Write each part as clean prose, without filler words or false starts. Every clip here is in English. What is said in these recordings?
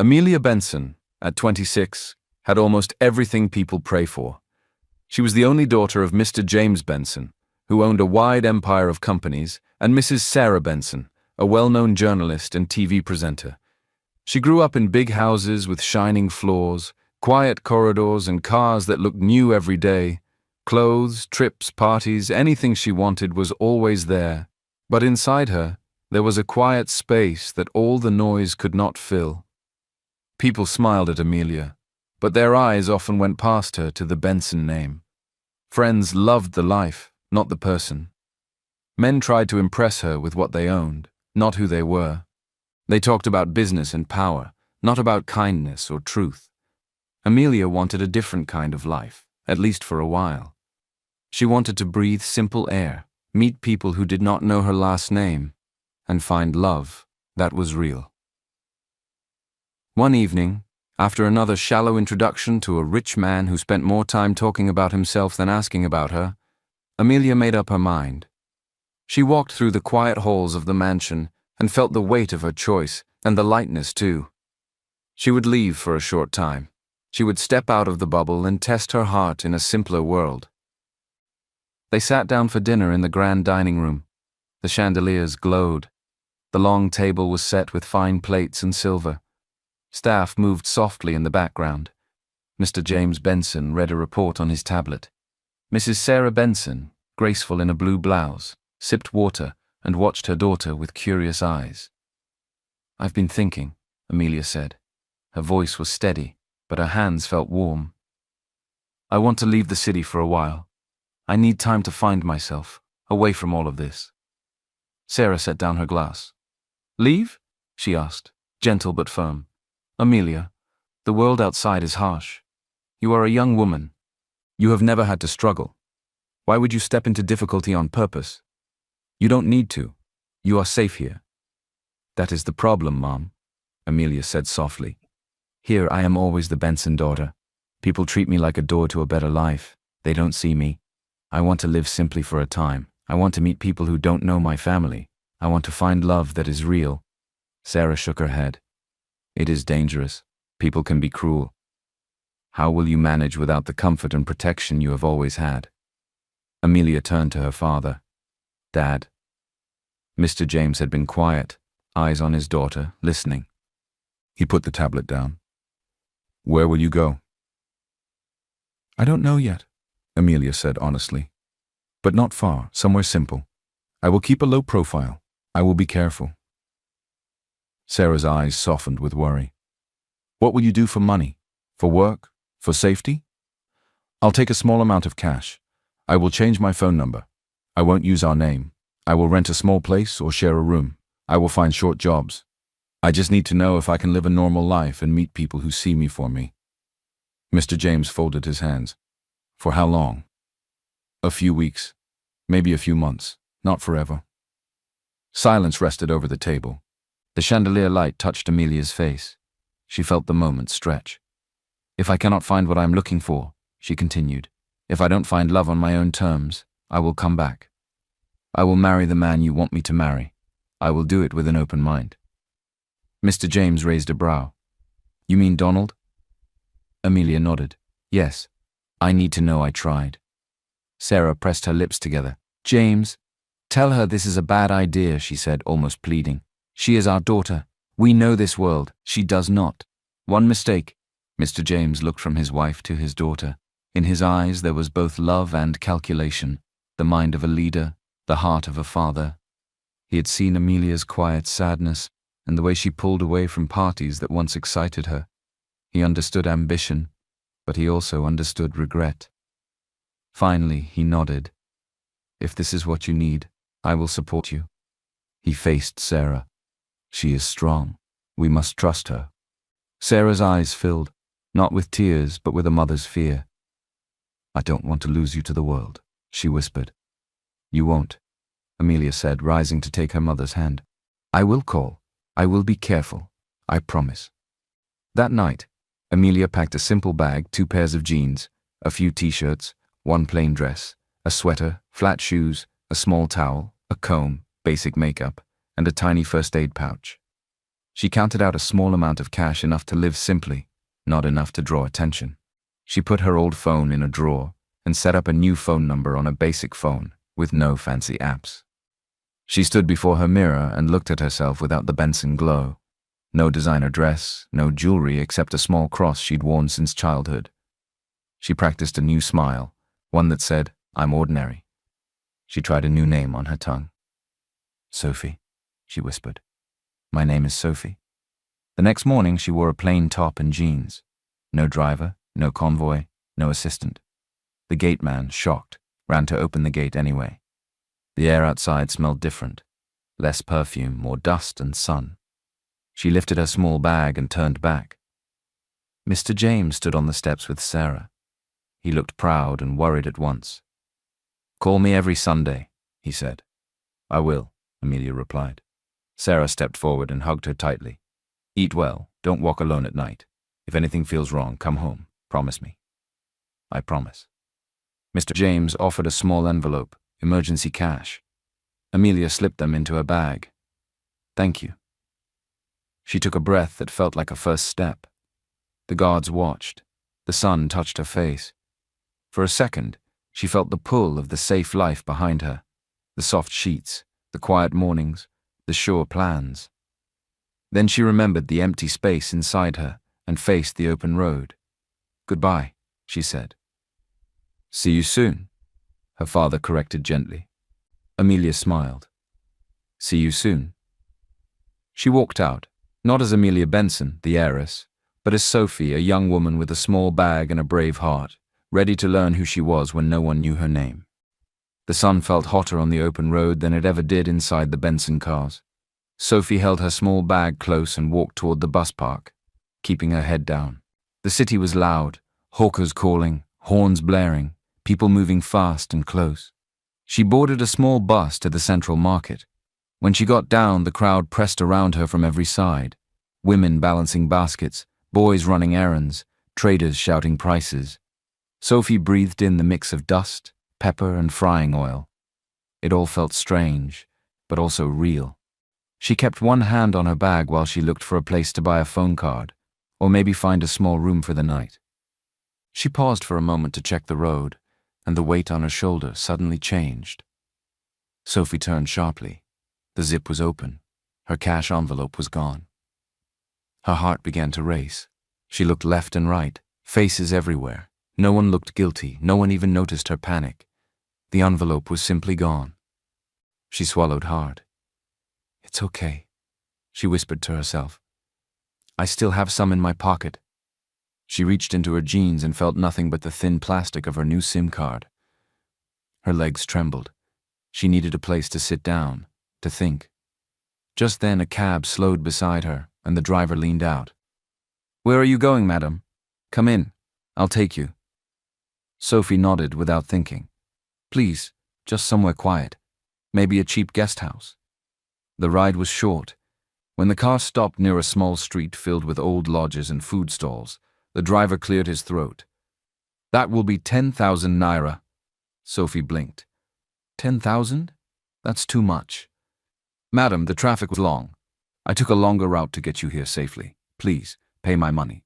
Amelia Benson, at 26, had almost everything people pray for. She was the only daughter of Mr. James Benson, who owned a wide empire of companies, and Mrs. Sarah Benson, a well-known journalist and TV presenter. She grew up in big houses with shining floors, quiet corridors, and cars that looked new every day. Clothes, trips, parties, anything she wanted was always there. But inside her, there was a quiet space that all the noise could not fill. People smiled at Amelia, but their eyes often went past her to the Benson name. Friends loved the life, not the person. Men tried to impress her with what they owned, not who they were. They talked about business and power, not about kindness or truth. Amelia wanted a different kind of life, at least for a while. She wanted to breathe simple air, meet people who did not know her last name, and find love that was real. One evening, after another shallow introduction to a rich man who spent more time talking about himself than asking about her, Amelia made up her mind. She walked through the quiet halls of the mansion and felt the weight of her choice, and the lightness too. She would leave for a short time. She would step out of the bubble and test her heart in a simpler world. They sat down for dinner in the grand dining room. The chandeliers glowed. The long table was set with fine plates and silver. Staff moved softly in the background. Mr. James Benson read a report on his tablet. Mrs. Sarah Benson, graceful in a blue blouse, sipped water and watched her daughter with curious eyes. "I've been thinking," Amelia said. Her voice was steady, but her hands felt warm. "I want to leave the city for a while. I need time to find myself, away from all of this." Sarah set down her glass. "Leave?" she asked, gentle but firm. "Amelia, the world outside is harsh. You are a young woman. You have never had to struggle. Why would you step into difficulty on purpose? You don't need to. You are safe here." "That is the problem, Mom," Amelia said softly. "Here I am always the Benson daughter. People treat me like a door to a better life. They don't see me. I want to live simply for a time. I want to meet people who don't know my family. I want to find love that is real." Sarah shook her head. "It is dangerous. People can be cruel. How will you manage without the comfort and protection you have always had?" Amelia turned to her father. "Dad." Mr. James had been quiet, eyes on his daughter, listening. He put the tablet down. "Where will you go?" "I don't know yet," Amelia said honestly. "But not far, somewhere simple. I will keep a low profile. I will be careful." Sarah's eyes softened with worry. "What will you do for money? For work? For safety?" "I'll take a small amount of cash. I will change my phone number. I won't use our name. I will rent a small place or share a room. I will find short jobs. I just need to know if I can live a normal life and meet people who see me for me." Mr. James folded his hands. "For how long?" "A few weeks. Maybe a few months. Not forever." Silence rested over the table. The chandelier light touched Amelia's face. She felt the moment stretch. "If I cannot find what I am looking for," she continued, "if I don't find love on my own terms, I will come back. I will marry the man you want me to marry. I will do it with an open mind." Mr. James raised a brow. "You mean Donald?" Amelia nodded. "Yes. I need to know I tried." Sarah pressed her lips together. "James, tell her this is a bad idea," she said, almost pleading. "She is our daughter. We know this world. She does not. One mistake." Mr. James looked from his wife to his daughter. In his eyes there was both love and calculation, the mind of a leader, the heart of a father. He had seen Amelia's quiet sadness and the way she pulled away from parties that once excited her. He understood ambition, but he also understood regret. Finally, he nodded. "If this is what you need, I will support you." He faced Sarah. "She is strong. We must trust her." Sarah's eyes filled, not with tears, but with a mother's fear. "I don't want to lose you to the world," she whispered. "You won't," Amelia said, rising to take her mother's hand. "I will call. I will be careful. I promise." That night, Amelia packed a simple bag, 2 pairs of jeans, a few t-shirts, 1 plain dress, a sweater, flat shoes, a small towel, a comb, basic makeup, and a tiny first aid pouch. She counted out a small amount of cash, enough to live simply, not enough to draw attention. She put her old phone in a drawer and set up a new phone number on a basic phone with no fancy apps. She stood before her mirror and looked at herself without the Benson glow. No designer dress, no jewelry except a small cross she'd worn since childhood. She practiced a new smile, one that said, "I'm ordinary." She tried a new name on her tongue. "Sophie," she whispered. "My name is Sophie." The next morning she wore a plain top and jeans. No driver, no convoy, no assistant. The gate man, shocked, ran to open the gate anyway. The air outside smelled different. Less perfume, more dust and sun. She lifted her small bag and turned back. Mr. James stood on the steps with Sarah. He looked proud and worried at once. "Call me every Sunday," he said. "I will," Amelia replied. Sarah stepped forward and hugged her tightly. "Eat well, don't walk alone at night. If anything feels wrong, come home. Promise me." "I promise." Mr. James offered a small envelope, emergency cash. Amelia slipped them into her bag. "Thank you." She took a breath that felt like a first step. The guards watched. The sun touched her face. For a second, she felt the pull of the safe life behind her, the soft sheets, the quiet mornings, the sure plans. Then she remembered the empty space inside her and faced the open road. "Goodbye," she said. "See you soon," her father corrected gently. Amelia smiled. "See you soon." She walked out, not as Amelia Benson, the heiress, but as Sophie, a young woman with a small bag and a brave heart, ready to learn who she was when no one knew her name. The sun felt hotter on the open road than it ever did inside the Benson cars. Sophie held her small bag close and walked toward the bus park, keeping her head down. The city was loud, hawkers calling, horns blaring, people moving fast and close. She boarded a small bus to the central market. When she got down, the crowd pressed around her from every side. Women balancing baskets, boys running errands, traders shouting prices. Sophie breathed in the mix of dust, pepper, and frying oil. It all felt strange, but also real. She kept one hand on her bag while she looked for a place to buy a phone card, or maybe find a small room for the night. She paused for a moment to check the road, and the weight on her shoulder suddenly changed. Sophie turned sharply. The zip was open. Her cash envelope was gone. Her heart began to race. She looked left and right, faces everywhere. No one looked guilty. No one even noticed her panic. The envelope was simply gone. She swallowed hard. "It's okay," she whispered to herself. "I still have some in my pocket." She reached into her jeans and felt nothing but the thin plastic of her new SIM card. Her legs trembled. She needed a place to sit down, to think. Just then a cab slowed beside her, and the driver leaned out. "Where are you going, madam? Come in. I'll take you." Sophie nodded without thinking. "Please, just somewhere quiet. Maybe a cheap guest house." The ride was short. When the car stopped near a small street filled with old lodges and food stalls, the driver cleared his throat. "That will be 10,000 naira." Sophie blinked. 10,000? That's too much. "Madam, the traffic was long. I took a longer route to get you here safely. Please, pay my money."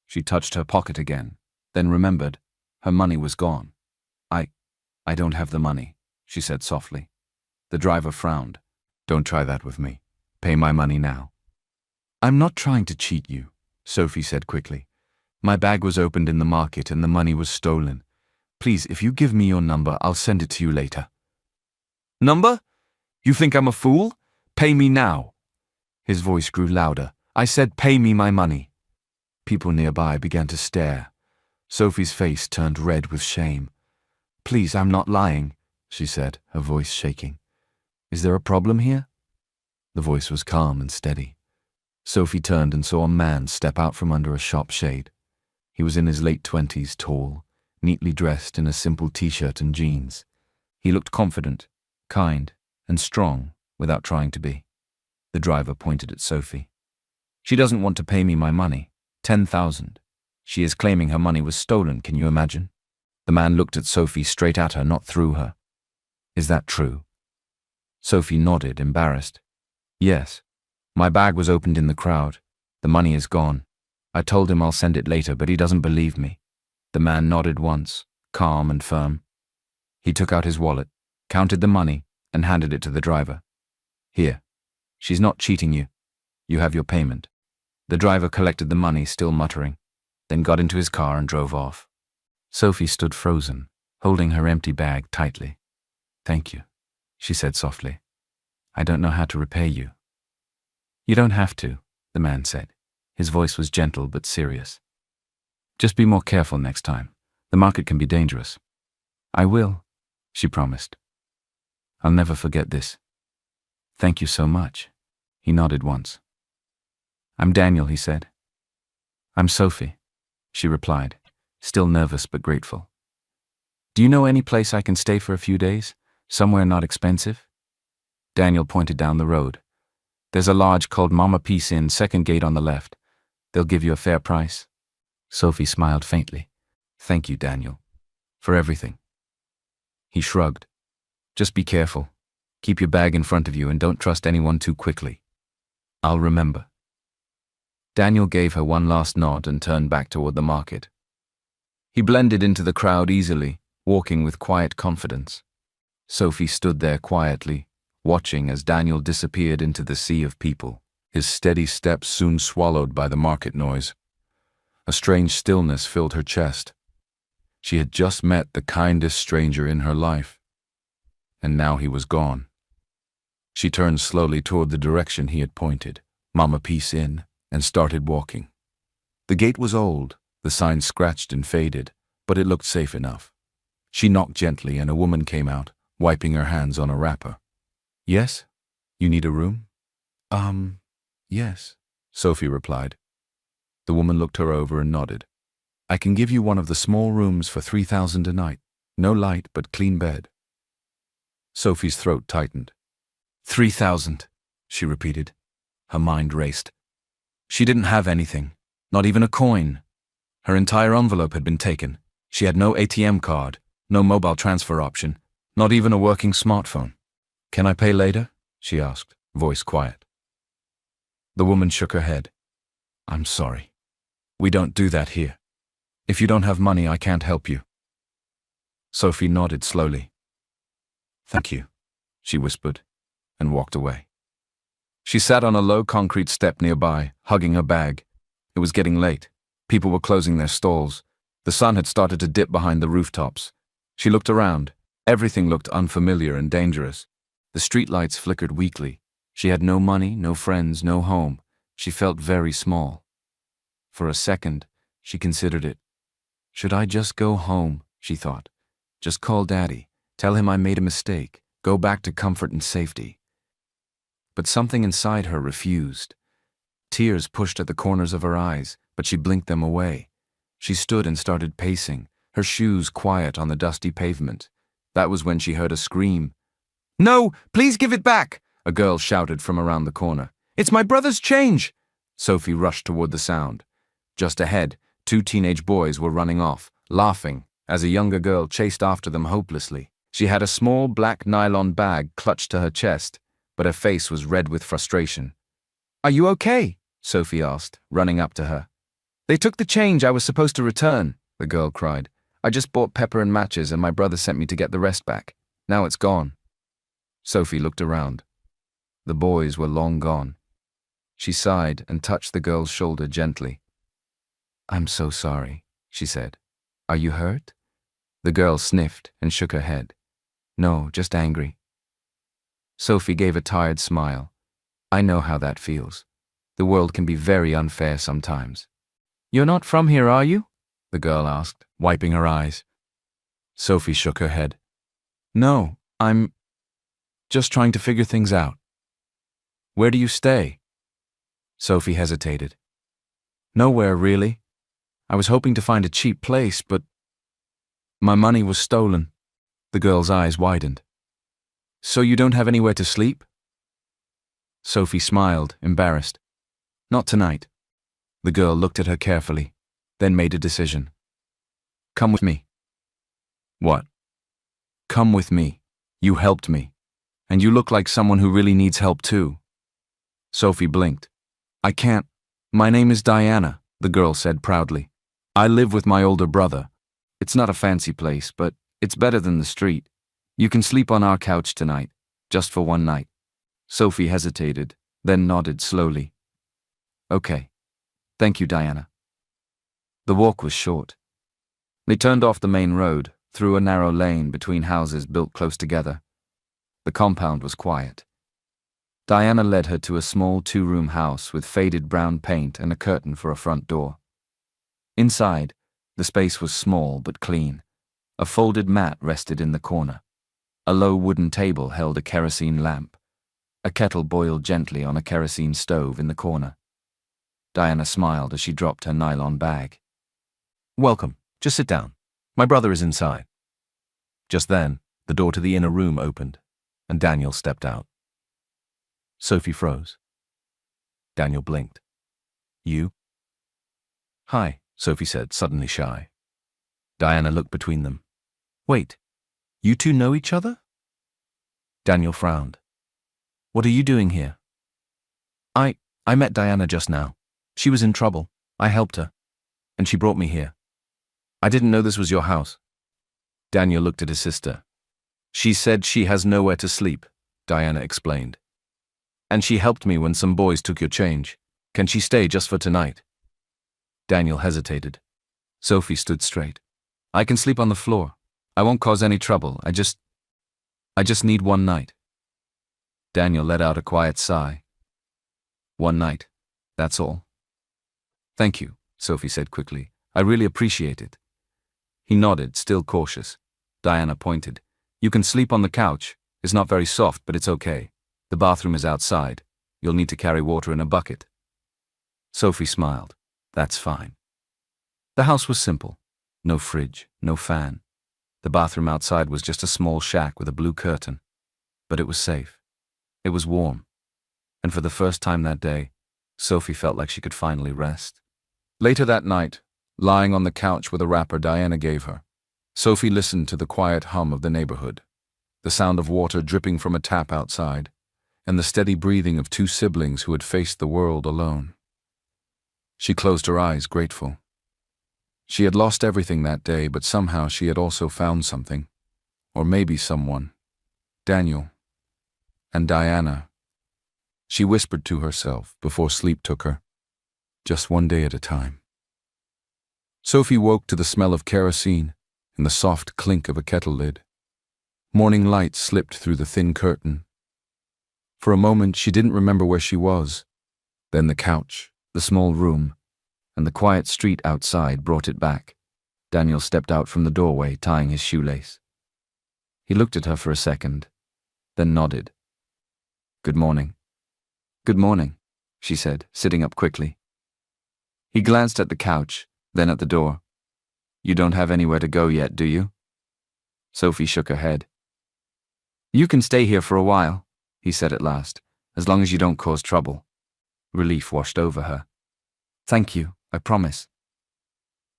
She touched her pocket again, then remembered her money was gone. I don't have the money," she said softly. The driver frowned. "Don't try that with me. Pay my money now." "I'm not trying to cheat you," Sophie said quickly. "My bag was opened in the market and the money was stolen. Please, if you give me your number, I'll send it to you later." "Number? You think I'm a fool? Pay me now." His voice grew louder. "I said pay me my money." People nearby began to stare. Sophie's face turned red with shame. "Please, I'm not lying," she said, her voice shaking. "Is there a problem here?" The voice was calm and steady. Sophie turned and saw a man step out from under a shop shade. He was in his late 20s, tall, neatly dressed in a simple t-shirt and jeans. He looked confident, kind, and strong without trying to be. The driver pointed at Sophie. "She doesn't want to pay me my money. 10,000. She is claiming her money was stolen, can you imagine?" The man looked at Sophie, straight at her, not through her. "Is that true?" Sophie nodded, embarrassed. "Yes. My bag was opened in the crowd. The money is gone. I told him I'll send it later, but he doesn't believe me. The man nodded once, calm and firm. He took out his wallet, counted the money, and handed it to the driver. Here. She's not cheating you. You have your payment. The driver collected the money, still muttering, then got into his car and drove off. Sophie stood frozen, holding her empty bag tightly. Thank you, she said softly. I don't know how to repay you. You don't have to, the man said. His voice was gentle but serious. Just be more careful next time. The market can be dangerous. I will, she promised. I'll never forget this. Thank you so much. He nodded once. I'm Daniel, he said. I'm Sophie, she replied, still nervous but grateful. Do you know any place I can stay for a few days? Somewhere not expensive? Daniel pointed down the road. There's a lodge called Mama Peace Inn, second gate on the left. They'll give you a fair price. Sophie smiled faintly. Thank you, Daniel, for everything. He shrugged. Just be careful. Keep your bag in front of you and don't trust anyone too quickly. I'll remember. Daniel gave her one last nod and turned back toward the market. He blended into the crowd easily, walking with quiet confidence. Sophie stood there quietly, watching as Daniel disappeared into the sea of people, his steady steps soon swallowed by the market noise. A strange stillness filled her chest. She had just met the kindest stranger in her life, and now he was gone. She turned slowly toward the direction he had pointed, Mama Peace Inn, and started walking. The gate was old, the sign scratched and faded, but it looked safe enough. She knocked gently and a woman came out, wiping her hands on a wrapper. Yes? You need a room? Yes, Sophie replied. The woman looked her over and nodded. I can give you one of the small rooms for 3,000 a night. No light, but clean bed. Sophie's throat tightened. 3,000, she repeated. Her mind raced. She didn't have anything, not even a coin. Her entire envelope had been taken. She had no ATM card, no mobile transfer option, not even a working smartphone. Can I pay later? She asked, voice quiet. The woman shook her head. I'm sorry. We don't do that here. If you don't have money, I can't help you. Sophie nodded slowly. Thank you, she whispered, and walked away. She sat on a low concrete step nearby, hugging her bag. It was getting late. People were closing their stalls. The sun had started to dip behind the rooftops. She looked around. Everything looked unfamiliar and dangerous. The streetlights flickered weakly. She had no money, no friends, no home. She felt very small. For a second, she considered it. Should I just go home, she thought. Just call Daddy, tell him I made a mistake, go back to comfort and safety. But something inside her refused. Tears pushed at the corners of her eyes, but she blinked them away. She stood and started pacing, her shoes quiet on the dusty pavement. That was when she heard a scream. No, please give it back, a girl shouted from around the corner. It's my brother's change. Sophie rushed toward the sound. Just ahead, two teenage boys were running off, laughing, as a younger girl chased after them hopelessly. She had a small black nylon bag clutched to her chest, but her face was red with frustration. Are you okay? Sophie asked, running up to her. They took the change I was supposed to return, the girl cried. I just bought pepper and matches and my brother sent me to get the rest back. Now it's gone. Sophie looked around. The boys were long gone. She sighed and touched the girl's shoulder gently. I'm so sorry, she said. Are you hurt? The girl sniffed and shook her head. No, just angry. Sophie gave a tired smile. I know how that feels. The world can be very unfair sometimes. You're not from here, are you? The girl asked, wiping her eyes. Sophie shook her head. No, I'm just trying to figure things out. Where do you stay? Sophie hesitated. Nowhere, really. I was hoping to find a cheap place, but my money was stolen. The girl's eyes widened. So you don't have anywhere to sleep? Sophie smiled, embarrassed. Not tonight. The girl looked at her carefully, then made a decision. Come with me. What? Come with me. You helped me. And you look like someone who really needs help too. Sophie blinked. I can't. My name is Diana, the girl said proudly. I live with my older brother. It's not a fancy place, but it's better than the street. You can sleep on our couch tonight, just for one night. Sophie hesitated, then nodded slowly. Okay. Thank you, Diana. The walk was short. They turned off the main road, through a narrow lane between houses built close together. The compound was quiet. Diana led her to a small two-room house with faded brown paint and a curtain for a front door. Inside, the space was small but clean. A folded mat rested in the corner. A low wooden table held a kerosene lamp. A kettle boiled gently on a kerosene stove in the corner. Diana smiled as she dropped her nylon bag. Welcome. Just sit down. My brother is inside. Just then, the door to the inner room opened, and Daniel stepped out. Sophie froze. Daniel blinked. You? Hi, Sophie said, suddenly shy. Diana looked between them. Wait, you two know each other? Daniel frowned. What are you doing here? I met Diana just now. She was in trouble. I helped her, and she brought me here. I didn't know this was your house. Daniel looked at his sister. She said she has nowhere to sleep, Diana explained. And she helped me when some boys took your change. Can she stay just for tonight? Daniel hesitated. Sophie stood straight. I can sleep on the floor. I won't cause any trouble. I just need one night. Daniel let out a quiet sigh. One night. That's all. Thank you, Sophie said quickly. I really appreciate it. He nodded, still cautious. Diana pointed. You can sleep on the couch. It's not very soft, but it's okay. The bathroom is outside. You'll need to carry water in a bucket. Sophie smiled. That's fine. The house was simple. No fridge, no fan. The bathroom outside was just a small shack with a blue curtain. But it was safe. It was warm. And for the first time that day, Sophie felt like she could finally rest. Later that night, lying on the couch with a wrapper Diana gave her, Sophie listened to the quiet hum of the neighborhood, the sound of water dripping from a tap outside, and the steady breathing of two siblings who had faced the world alone. She closed her eyes, grateful. She had lost everything that day, but somehow she had also found something. Or maybe someone. Daniel. And Diana. She whispered to herself before sleep took her. Just one day at a time. Sophie woke to the smell of kerosene and the soft clink of a kettle lid. Morning light slipped through the thin curtain. For a moment she didn't remember where she was. Then the couch, the small room, and the quiet street outside brought it back. Daniel stepped out from the doorway, tying his shoelace. He looked at her for a second, then nodded. Good morning. Good morning, she said, sitting up quickly. He glanced at the couch, then at the door. You don't have anywhere to go yet, do you? Sophie shook her head. You can stay here for a while, he said at last, as long as you don't cause trouble. Relief washed over her. Thank you, I promise.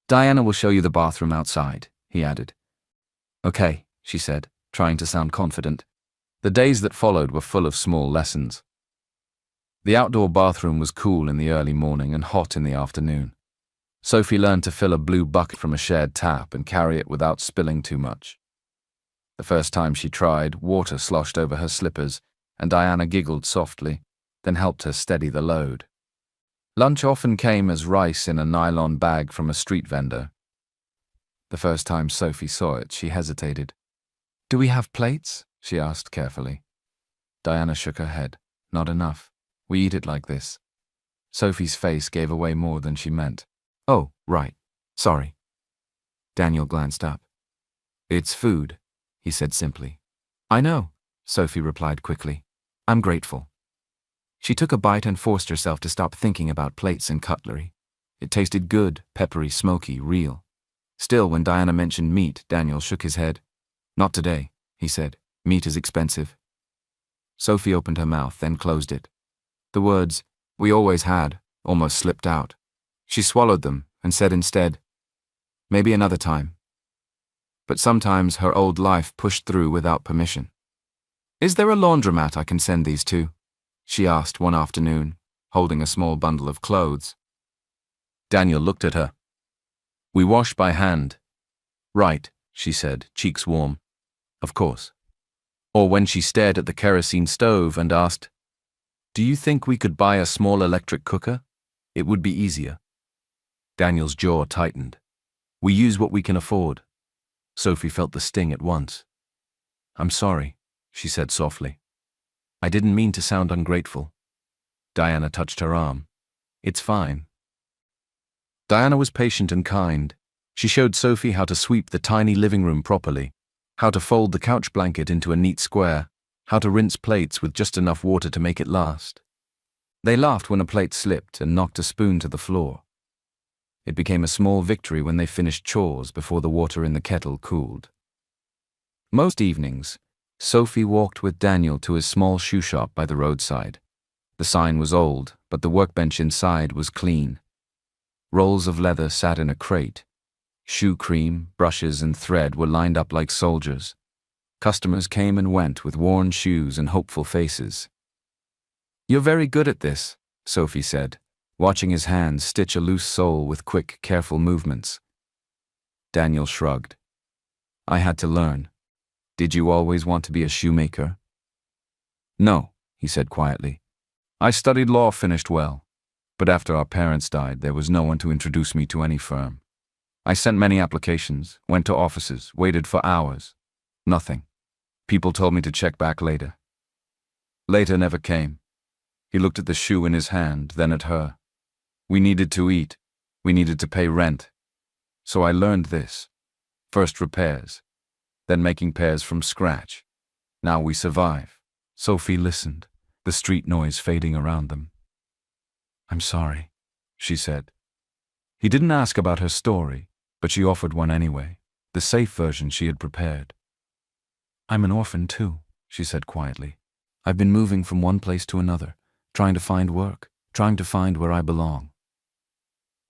Diana will show you the bathroom outside, he added. Okay, she said, trying to sound confident. The days that followed were full of small lessons. The outdoor bathroom was cool in the early morning and hot in the afternoon. Sophie learned to fill a blue bucket from a shared tap and carry it without spilling too much. The first time she tried, water sloshed over her slippers, and Diana giggled softly, then helped her steady the load. Lunch often came as rice in a nylon bag from a street vendor. The first time Sophie saw it, she hesitated. Do we have plates? She asked carefully. Diana shook her head. Not enough. We eat it like this. Sophie's face gave away more than she meant. Oh, right. Sorry. Daniel glanced up. It's food, he said simply. I know, Sophie replied quickly. I'm grateful. She took a bite and forced herself to stop thinking about plates and cutlery. It tasted good, peppery, smoky, real. Still, when Diana mentioned meat, Daniel shook his head. Not today, he said. Meat is expensive. Sophie opened her mouth, then closed it. The words, we always had, almost slipped out. She swallowed them and said instead, maybe another time. But sometimes her old life pushed through without permission. Is there a laundromat I can send these to? she asked one afternoon, holding a small bundle of clothes. Daniel looked at her. We wash by hand. Right, she said, cheeks warm. Of course. Or when she stared at the kerosene stove and asked, Do you think we could buy a small electric cooker? It would be easier. Daniel's jaw tightened. We use what we can afford. Sophie felt the sting at once. I'm sorry, she said softly. I didn't mean to sound ungrateful. Diana touched her arm. It's fine. Diana was patient and kind. She showed Sophie how to sweep the tiny living room properly, how to fold the couch blanket into a neat square, how to rinse plates with just enough water to make it last. They laughed when a plate slipped and knocked a spoon to the floor. It became a small victory when they finished chores before the water in the kettle cooled. Most evenings, Sophie walked with Daniel to his small shoe shop by the roadside. The sign was old, but the workbench inside was clean. Rolls of leather sat in a crate. Shoe cream, brushes, and thread were lined up like soldiers. Customers came and went with worn shoes and hopeful faces. You're very good at this, Sophie said, watching his hands stitch a loose sole with quick, careful movements. Daniel shrugged. I had to learn. Did you always want to be a shoemaker? No, he said quietly. I studied law, finished well. But after our parents died, there was no one to introduce me to any firm. I sent many applications, went to offices, waited for hours. Nothing. People told me to check back later. Later never came. He looked at the shoe in his hand, then at her. We needed to eat. We needed to pay rent. So I learned this. First repairs, then making pairs from scratch. Now we survive. Sophie listened, the street noise fading around them. I'm sorry, she said. He didn't ask about her story, but she offered one anyway, the safe version she had prepared. I'm an orphan too, she said quietly. I've been moving from one place to another, trying to find work, trying to find where I belong.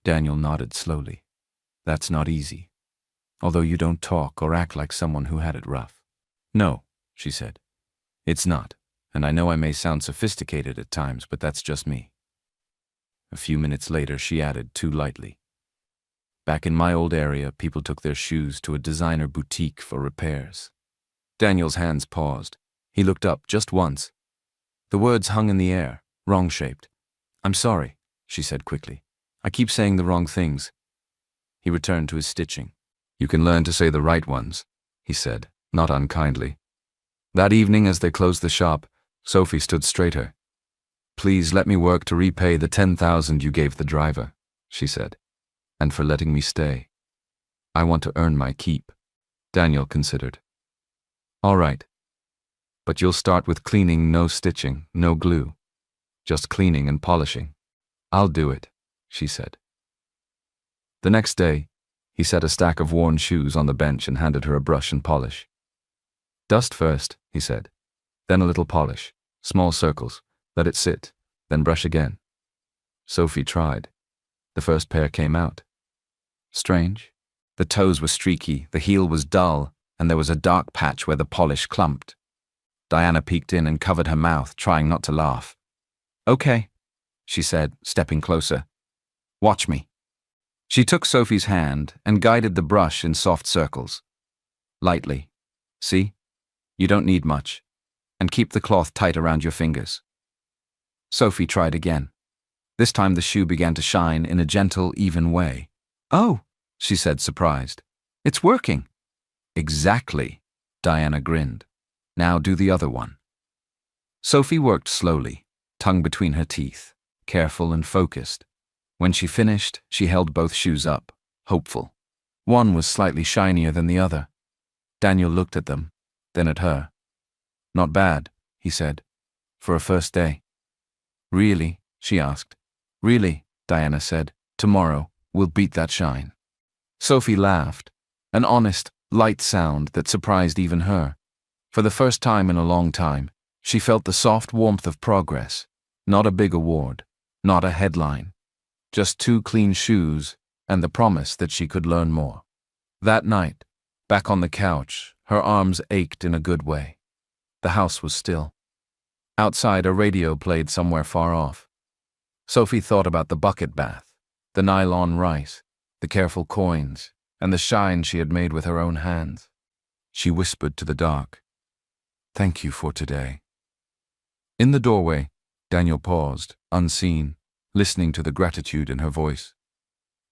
Daniel nodded slowly. That's not easy, although you don't talk or act like someone who had it rough. No, she said. It's not, and I know I may sound sophisticated at times, but that's just me. A few minutes later, she added too lightly. Back in my old area, people took their shoes to a designer boutique for repairs. Daniel's hands paused. He looked up just once. The words hung in the air, wrong-shaped. I'm sorry, she said quickly. I keep saying the wrong things. He returned to his stitching. You can learn to say the right ones, he said, not unkindly. That evening, as they closed the shop, Sophie stood straighter. Please let me work to repay the 10,000 you gave the driver, she said, and for letting me stay. I want to earn my keep. Daniel considered. All right. But you'll start with cleaning, no stitching, no glue. Just cleaning and polishing. I'll do it, she said. The next day, he set a stack of worn shoes on the bench and handed her a brush and polish. Dust first, he said. Then a little polish, small circles. Let it sit, then brush again. Sophie tried. The first pair came out. Strange. The toes were streaky, the heel was dull, and there was a dark patch where the polish clumped. Diana peeked in and covered her mouth, trying not to laugh. Okay, she said, stepping closer. Watch me. She took Sophie's hand and guided the brush in soft circles. Lightly. See? You don't need much. And keep the cloth tight around your fingers. Sophie tried again. This time the shoe began to shine in a gentle, even way. Oh, she said, surprised. It's working. Exactly, Diana grinned. Now do the other one. Sophie worked slowly, tongue between her teeth, careful and focused. When she finished, she held both shoes up, hopeful. One was slightly shinier than the other. Daniel looked at them, then at her. Not bad, he said, for a first day. Really? She asked. Really, Diana said. Tomorrow, we'll beat that shine. Sophie laughed, an honest, light sound that surprised even her. For the first time in a long time, she felt the soft warmth of progress, not a big award, not a headline, just 2 clean shoes and the promise that she could learn more. That night, back on the couch, her arms ached in a good way. The house was still. Outside, a radio played somewhere far off. Sophie thought about the bucket bath, the nylon rice, the careful coins, and the shine she had made with her own hands. She whispered to the dark, "Thank you for today." In the doorway, Daniel paused, unseen, listening to the gratitude in her voice.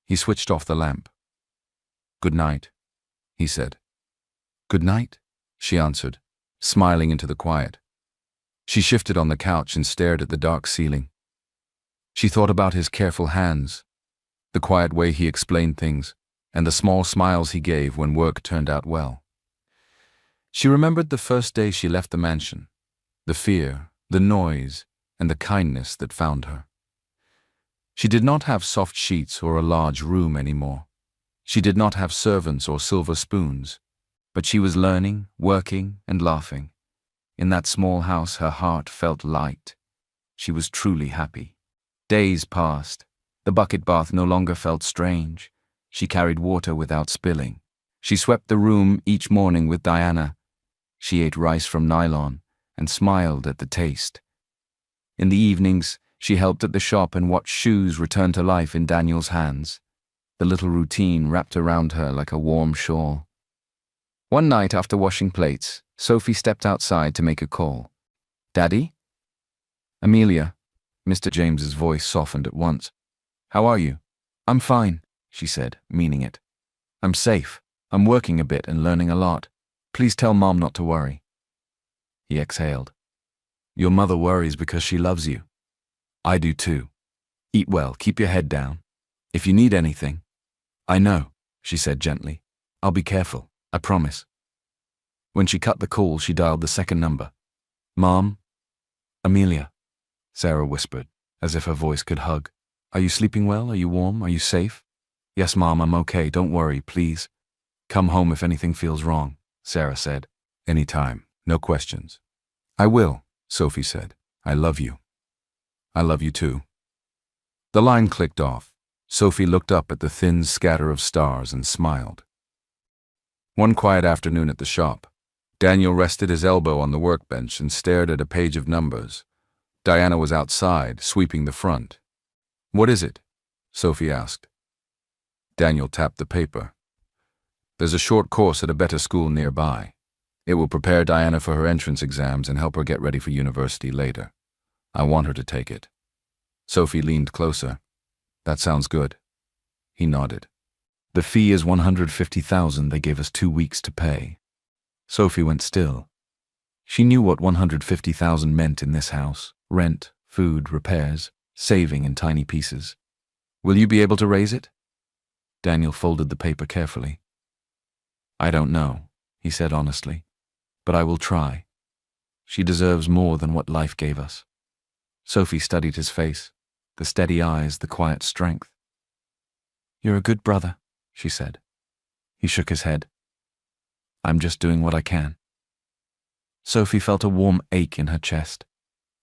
He switched off the lamp. "Good night," he said. "Good night," she answered, smiling into the quiet. She shifted on the couch and stared at the dark ceiling. She thought about his careful hands, the quiet way he explained things, and the small smiles he gave when work turned out well. She remembered the first day she left the mansion, the fear, the noise, and the kindness that found her. She did not have soft sheets or a large room anymore. She did not have servants or silver spoons, but she was learning, working, and laughing. In that small house, her heart felt light. She was truly happy. Days passed. The bucket bath no longer felt strange. She carried water without spilling. She swept the room each morning with Diana. She ate rice from nylon and smiled at the taste. In the evenings, she helped at the shop and watched shoes return to life in Daniel's hands. The little routine wrapped around her like a warm shawl. One night after washing plates, Sophie stepped outside to make a call. "Daddy?" "Amelia." Mr. James's voice softened at once. "How are you?" "I'm fine," she said, meaning it. "I'm safe. I'm working a bit and learning a lot. Please tell Mom not to worry." He exhaled. "Your mother worries because she loves you. I do too. Eat well, keep your head down. If you need anything." "I know," she said gently. "I'll be careful, I promise." When she cut the call, she dialed the second number. "Mom?" "Amelia," Sarah whispered, as if her voice could hug. "Are you sleeping well? Are you warm? Are you safe?" "Yes, Mom, I'm okay. Don't worry, please." "Come home if anything feels wrong," Sarah said. "Anytime, no questions." "I will," Sophie said. "I love you." "I love you too." The line clicked off. Sophie looked up at the thin scatter of stars and smiled. One quiet afternoon at the shop, Daniel rested his elbow on the workbench and stared at a page of numbers. Diana was outside, sweeping the front. "What is it?" Sophie asked. Daniel tapped the paper. "There's a short course at a better school nearby. It will prepare Diana for her entrance exams and help her get ready for university later. I want her to take it." Sophie leaned closer. "That sounds good." He nodded. "The fee is $150,000. They gave us 2 weeks to pay." Sophie went still. She knew what $150,000 meant in this house: rent, food, repairs, saving in tiny pieces. "Will you be able to raise it?" Daniel folded the paper carefully. "I don't know," he said honestly, "but I will try. She deserves more than what life gave us." Sophie studied his face, the steady eyes, the quiet strength. "You're a good brother," she said. He shook his head. "I'm just doing what I can." Sophie felt a warm ache in her chest.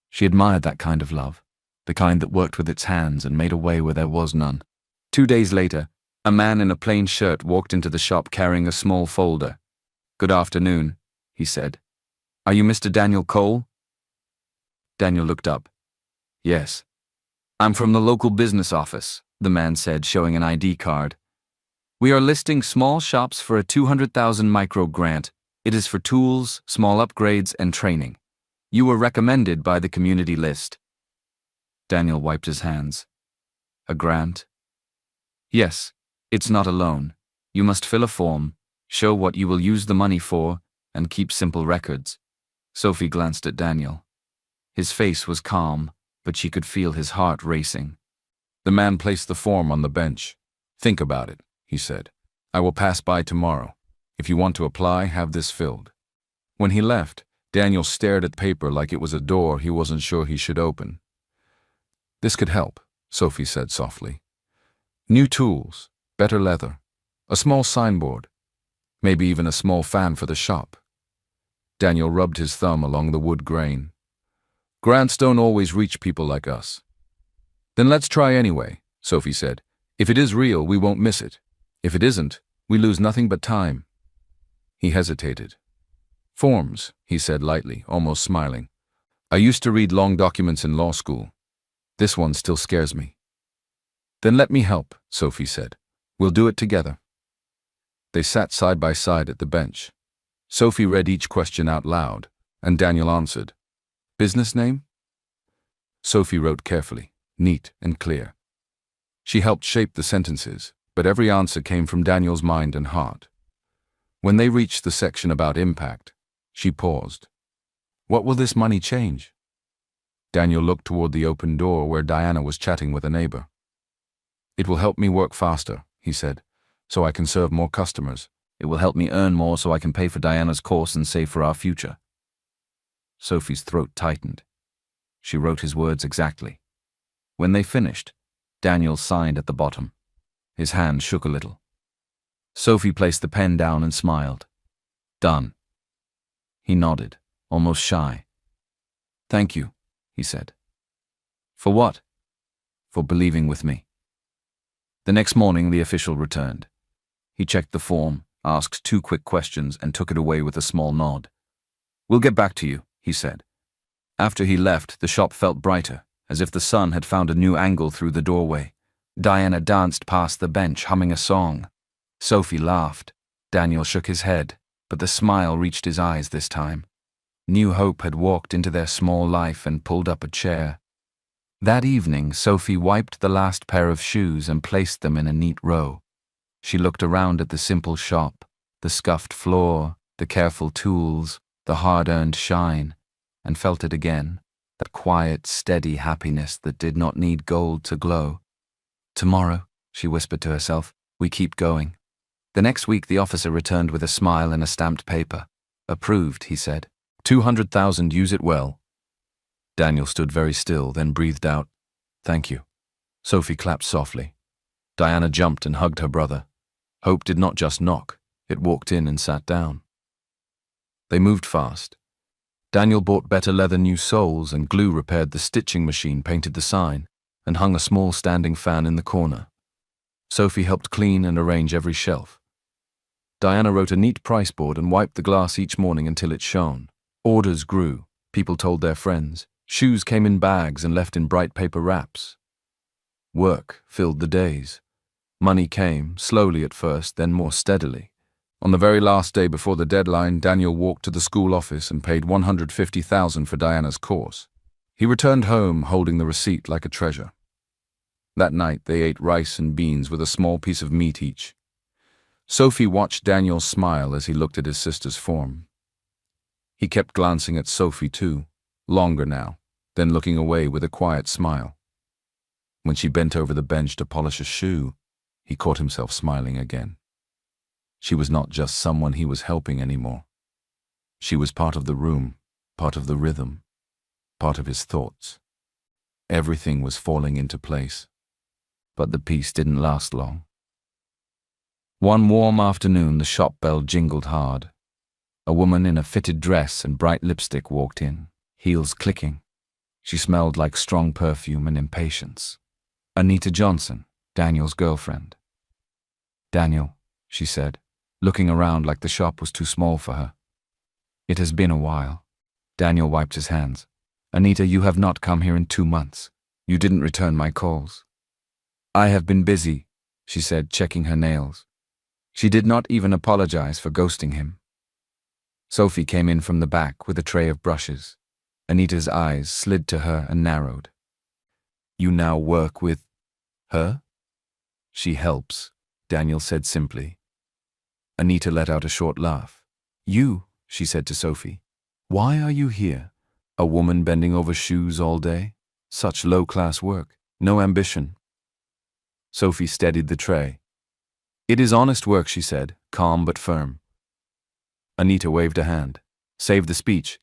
She admired that kind of love, the kind that worked with its hands and made a way where there was none. 2 days later, a man in a plain shirt walked into the shop carrying a small folder. "Good afternoon," he said. "Are you Mr. Daniel Cole?" Daniel looked up. "Yes." "I'm from the local business office," the man said, showing an ID card. "We are listing small shops for a 200,000 micro grant. It is for tools, small upgrades, and training. You were recommended by the community list." Daniel wiped his hands. "A grant?" "Yes, it's not a loan. You must fill a form, show what you will use the money for, and keep simple records." Sophie glanced at Daniel. His face was calm, but she could feel his heart racing. The man placed the form on the bench. "Think about it," he said. "I will pass by tomorrow. If you want to apply, have this filled." When he left, Daniel stared at the paper like it was a door he wasn't sure he should open. "This could help," Sophie said softly. "New tools, better leather, a small signboard, maybe even a small fan for the shop." Daniel rubbed his thumb along the wood grain. "Grants don't always reach people like us." "Then let's try anyway," Sophie said. "If it is real, we won't miss it. If it isn't, we lose nothing but time." He hesitated. "Forms," he said lightly, almost smiling. I used to read long documents in law school. This one still scares me. Then let me help, Sophie said. We'll do it together. They sat side by side at the bench. Sophie read each question out loud, and Daniel answered. Business name? Sophie wrote carefully, neat and clear. She helped shape the sentences, but every answer came from Daniel's mind and heart. When they reached the section about impact, she paused. What will this money change? Daniel looked toward the open door where Diana was chatting with a neighbor. It will help me work faster, he said, so I can serve more customers. It will help me earn more so I can pay for Diana's course and save for our future. Sophie's throat tightened. She wrote his words exactly. When they finished, Daniel signed at the bottom. His hand shook a little. Sophie placed the pen down and smiled. Done. He nodded, almost shy. Thank you, he said. For what? For believing with me. The next morning, the official returned. He checked the form, asked 2 quick questions, and took it away with a small nod. We'll get back to you, he said. After he left, the shop felt brighter, as if the sun had found a new angle through the doorway. Diana danced past the bench, humming a song. Sophie laughed. Daniel shook his head, but the smile reached his eyes this time. New hope had walked into their small life and pulled up a chair. That evening, Sophie wiped the last pair of shoes and placed them in a neat row. She looked around at the simple shop, the scuffed floor, the careful tools, the hard-earned shine, and felt it again, that quiet, steady happiness that did not need gold to glow. Tomorrow, she whispered to herself, we keep going. The next week the officer returned with a smile and a stamped paper. Approved, he said. 200,000, use it well. Daniel stood very still, then breathed out, Thank you. Sophie clapped softly. Diana jumped and hugged her brother. Hope did not just knock, it walked in and sat down. They moved fast. Daniel bought better leather new soles and glue repaired the stitching machine, painted the sign, and hung a small standing fan in the corner. Sophie helped clean and arrange every shelf. Diana wrote a neat price board and wiped the glass each morning until it shone. Orders grew. People told their friends. Shoes came in bags and left in bright paper wraps. Work filled the days. Money came, slowly at first, then more steadily. On the very last day before the deadline, Daniel walked to the school office and paid $150,000 for Diana's course. He returned home holding the receipt like a treasure. That night they ate rice and beans with a small piece of meat each. Sophie watched Daniel smile as he looked at his sister's form. He kept glancing at Sophie too, longer now, then looking away with a quiet smile. When she bent over the bench to polish a shoe, he caught himself smiling again. She was not just someone he was helping anymore. She was part of the room, part of the rhythm, part of his thoughts. Everything was falling into place. But the peace didn't last long. One warm afternoon, the shop bell jingled hard. A woman in a fitted dress and bright lipstick walked in, heels clicking. She smelled like strong perfume and impatience. Anita Johnson, Daniel's girlfriend. Daniel, she said, looking around like the shop was too small for her. It has been a while. Daniel wiped his hands. Anita, you have not come here in 2 months. You didn't return my calls. I have been busy, she said, checking her nails. She did not even apologize for ghosting him. Sophie came in from the back with a tray of brushes. Anita's eyes slid to her and narrowed. You now work with her? She helps, Daniel said simply. Anita let out a short laugh. You, she said to Sophie. Why are you here? A woman bending over shoes all day? Such low-class work. No ambition. Sophie steadied the tray. It is honest work, she said, calm but firm. Anita waved a hand. Save the speech.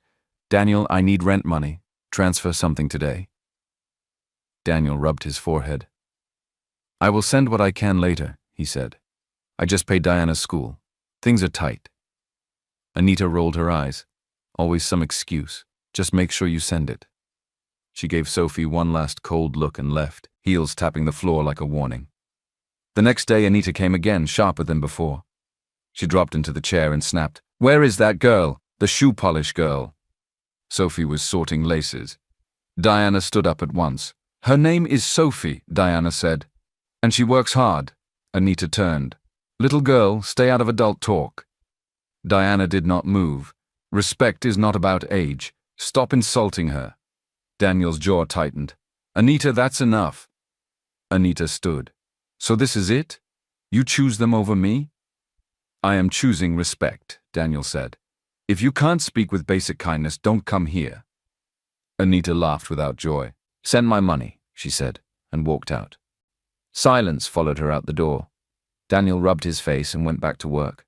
Daniel, I need rent money. Transfer something today. Daniel rubbed his forehead. I will send what I can later, he said. I just paid Diana's school. Things are tight. Anita rolled her eyes. Always some excuse. Just make sure you send it. She gave Sophie one last cold look and left, heels tapping the floor like a warning. The next day Anita came again, sharper than before. She dropped into the chair and snapped, Where is that girl? The shoe polish girl. Sophie was sorting laces. Diana stood up at once. "Her name is Sophie," Diana said. "And she works hard." Anita turned. "Little girl, stay out of adult talk." Diana did not move. "Respect is not about age. Stop insulting her." Daniel's jaw tightened. "Anita, that's enough." Anita stood. "So this is it? You choose them over me?" "I am choosing respect," Daniel said. "If you can't speak with basic kindness, don't come here." Anita laughed without joy. "Send my money," she said, and walked out. Silence followed her out the door. Daniel rubbed his face and went back to work.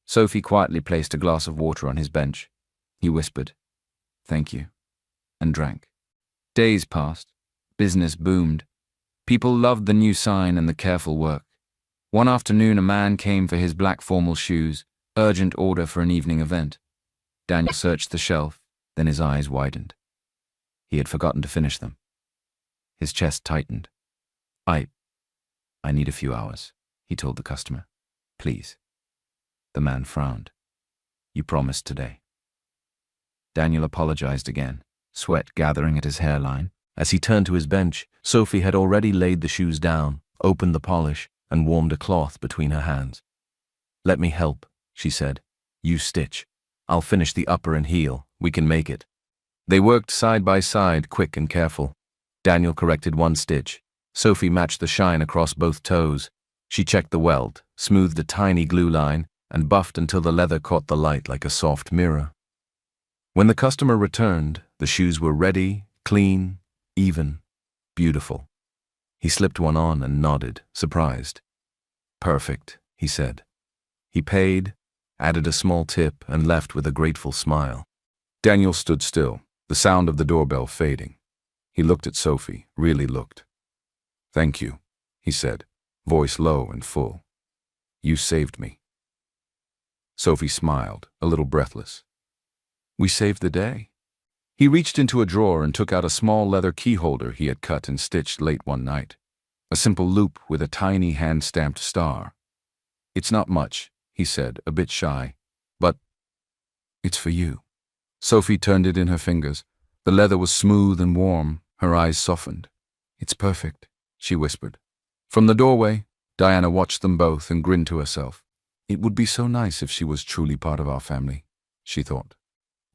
Sophie quietly placed a glass of water on his bench. He whispered, "Thank you," and drank. Days passed. Business boomed. People loved the new sign and the careful work. One afternoon, a man came for his black formal shoes, urgent order for an evening event. Daniel searched the shelf, then his eyes widened. He had forgotten to finish them. His chest tightened. I need a few hours," he told the customer. "Please." The man frowned. "You promised today." Daniel apologized again, sweat gathering at his hairline. As he turned to his bench, Sophie had already laid the shoes down, opened the polish, and warmed a cloth between her hands. "Let me help," she said. "You stitch. I'll finish the upper and heel. We can make it." They worked side by side, quick and careful. Daniel corrected one stitch. Sophie matched the shine across both toes. She checked the welt, smoothed a tiny glue line, and buffed until the leather caught the light like a soft mirror. When the customer returned, the shoes were ready, clean, even, beautiful. He slipped one on and nodded, surprised. "Perfect," he said. He paid, added a small tip, and left with a grateful smile. Daniel stood still, the sound of the doorbell fading. He looked at Sophie, really looked. "Thank you," he said, voice low and full. "You saved me." Sophie smiled, a little breathless. "We saved the day." He reached into a drawer and took out a small leather key holder he had cut and stitched late one night. A simple loop with a tiny hand-stamped star. "It's not much," he said, a bit shy, "but it's for you." Sophie turned it in her fingers. The leather was smooth and warm. Her eyes softened. "It's perfect," she whispered. From the doorway, Diana watched them both and grinned to herself. It would be so nice if she was truly part of our family, she thought.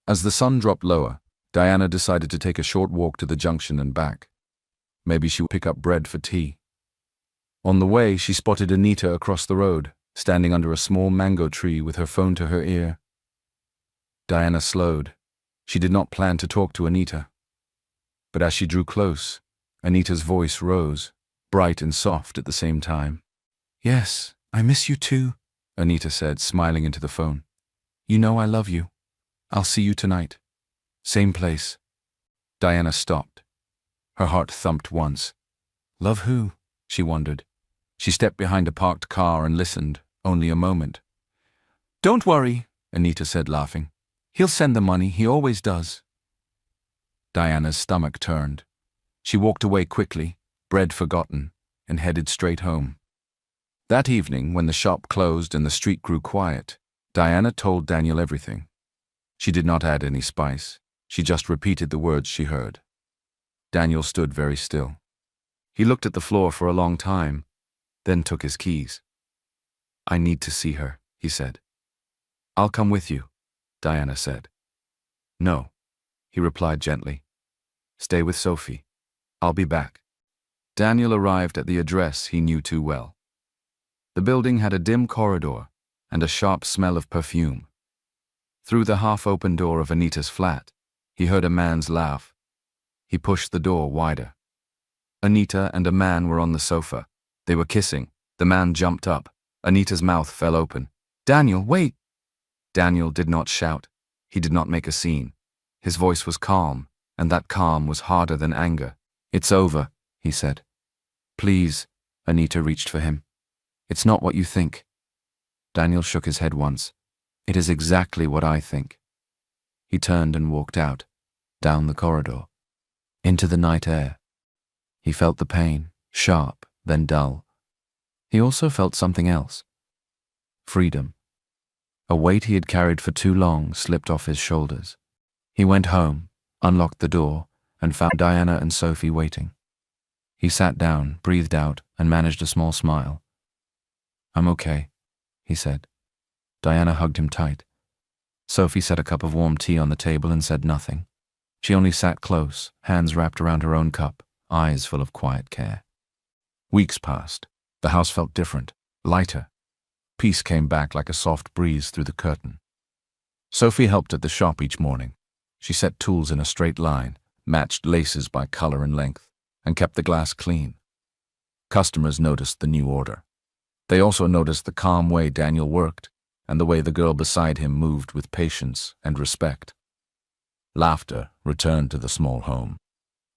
As the sun dropped lower, Diana decided to take a short walk to the junction and back. Maybe she would pick up bread for tea. On the way, she spotted Anita across the road, standing under a small mango tree with her phone to her ear. Diana slowed. She did not plan to talk to Anita. But as she drew close, Anita's voice rose, bright and soft at the same time. "Yes, I miss you too," Anita said, smiling into the phone. "You know I love you. I'll see you tonight. Same place." Diana stopped. Her heart thumped once. Love who? She wondered. She stepped behind a parked car and listened, only a moment. "Don't worry," Anita said, laughing. "He'll send the money, he always does." Diana's stomach turned. She walked away quickly, bread forgotten, and headed straight home. That evening, when the shop closed and the street grew quiet, Diana told Daniel everything. She did not add any spice. She just repeated the words she heard. Daniel stood very still. He looked at the floor for a long time, then took his keys. "I need to see her," he said. "I'll come with you," Diana said. "No," he replied gently. "Stay with Sophie. I'll be back." Daniel arrived at the address he knew too well. The building had a dim corridor and a sharp smell of perfume. Through the half-open door of Anita's flat, he heard a man's laugh. He pushed the door wider. Anita and a man were on the sofa. They were kissing. The man jumped up. Anita's mouth fell open. "Daniel, wait!" Daniel did not shout. He did not make a scene. His voice was calm, and that calm was harder than anger. "It's over," he said. "Please," Anita reached for him. "It's not what you think." Daniel shook his head once. "It is exactly what I think." He turned and walked out, down the corridor, into the night air. He felt the pain, sharp, then dull. He also felt something else. Freedom. A weight he had carried for too long slipped off his shoulders. He went home, unlocked the door, and found Diana and Sophie waiting. He sat down, breathed out, and managed a small smile. "I'm okay," he said. Diana hugged him tight. Sophie set a cup of warm tea on the table and said nothing. She only sat close, hands wrapped around her own cup, eyes full of quiet care. Weeks passed. The house felt different, lighter. Peace came back like a soft breeze through the curtain. Sophie helped at the shop each morning. She set tools in a straight line, matched laces by color and length, and kept the glass clean. Customers noticed the new order. They also noticed the calm way Daniel worked, and the way the girl beside him moved with patience and respect. Laughter returned to the small home.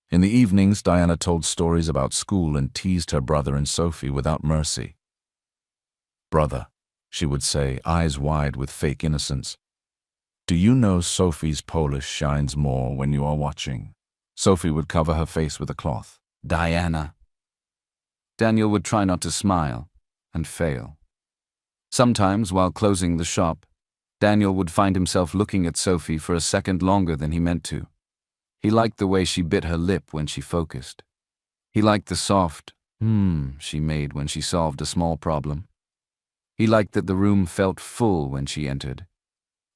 In the evenings, Diana told stories about school and teased her brother and Sophie without mercy. "Brother," she would say, eyes wide with fake innocence, "do you know Sophie's polish shines more when you are watching?" Sophie would cover her face with a cloth. "Diana." Daniel would try not to smile, and fail. Sometimes, while closing the shop, Daniel would find himself looking at Sophie for a second longer than he meant to. He liked the way she bit her lip when she focused. He liked the soft she made when she solved a small problem. He liked that the room felt full when she entered,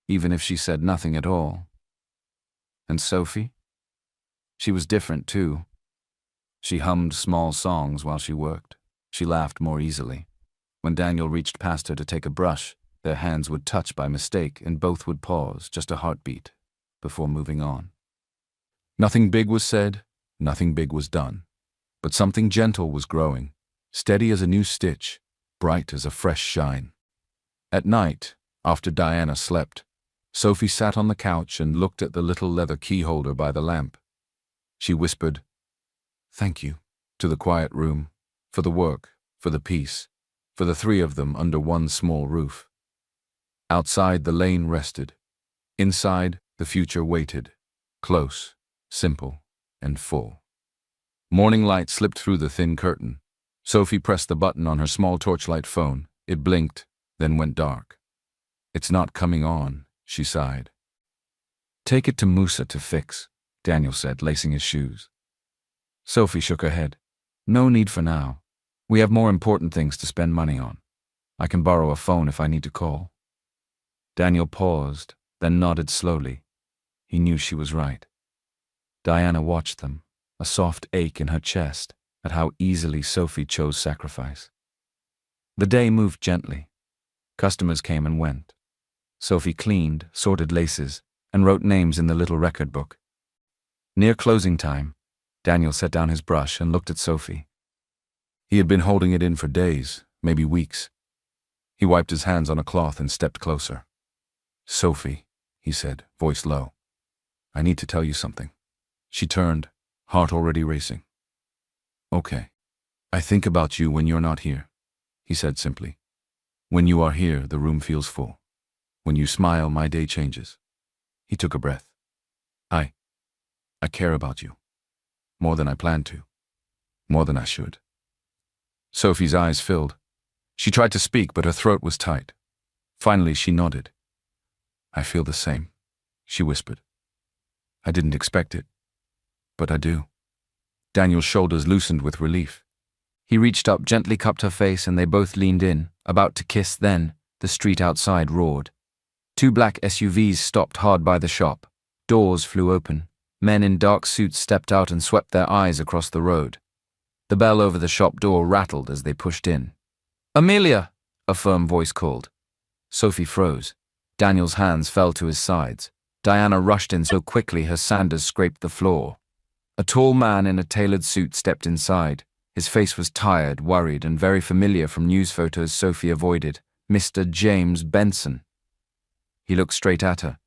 even if she said nothing at all. And Sophie? She was different too. She hummed small songs while she worked. She laughed more easily. When Daniel reached past her to take a brush, their hands would touch by mistake and both would pause, just a heartbeat, before moving on. Nothing big was said, nothing big was done, but something gentle was growing, steady as a new stitch, bright as a fresh shine. At night, after Diana slept, Sophie sat on the couch and looked at the little leather key holder by the lamp. She whispered, "Thank you," to the quiet room, for the work, for the peace, for the three of them under one small roof. Outside, the lane rested. Inside, the future waited, close, simple, and full. Morning light slipped through the thin curtain. Sophie pressed the button on her small torchlight phone. It blinked, then went dark. "It's not coming on," she sighed. "Take it to Musa to fix," Daniel said, lacing his shoes. Sophie shook her head. "No need for now. We have more important things to spend money on. I can borrow a phone if I need to call." Daniel paused, then nodded slowly. He knew she was right. Diana watched them, a soft ache in her chest at how easily Sophie chose sacrifice. The day moved gently. Customers came and went. Sophie cleaned, sorted laces, and wrote names in the little record book. Near closing time, Daniel set down his brush and looked at Sophie. He had been holding it in for days, maybe weeks. He wiped his hands on a cloth and stepped closer. "Sophie," he said, voice low, "I need to tell you something." She turned, heart already racing. "Okay. I think about you when you're not here," he said simply. "When you are here, the room feels full. When you smile, my day changes." He took a breath. I care about you. More than I planned to. More than I should." Sophie's eyes filled. She tried to speak, but her throat was tight. Finally, she nodded. "I feel the same," she whispered. "I didn't expect it, but I do." Daniel's shoulders loosened with relief. He reached up, gently cupped her face, and they both leaned in, about to kiss. Then the street outside roared. 2 black SUVs stopped hard by the shop. Doors flew open. Men in dark suits stepped out and swept their eyes across the road. The bell over the shop door rattled as they pushed in. "Amelia!" a firm voice called. Sophie froze. Daniel's hands fell to his sides. Diana rushed in so quickly her sandals scraped the floor. A tall man in a tailored suit stepped inside. His face was tired, worried, and very familiar from news photos Sophie avoided. Mr. James Benson. He looked straight at her.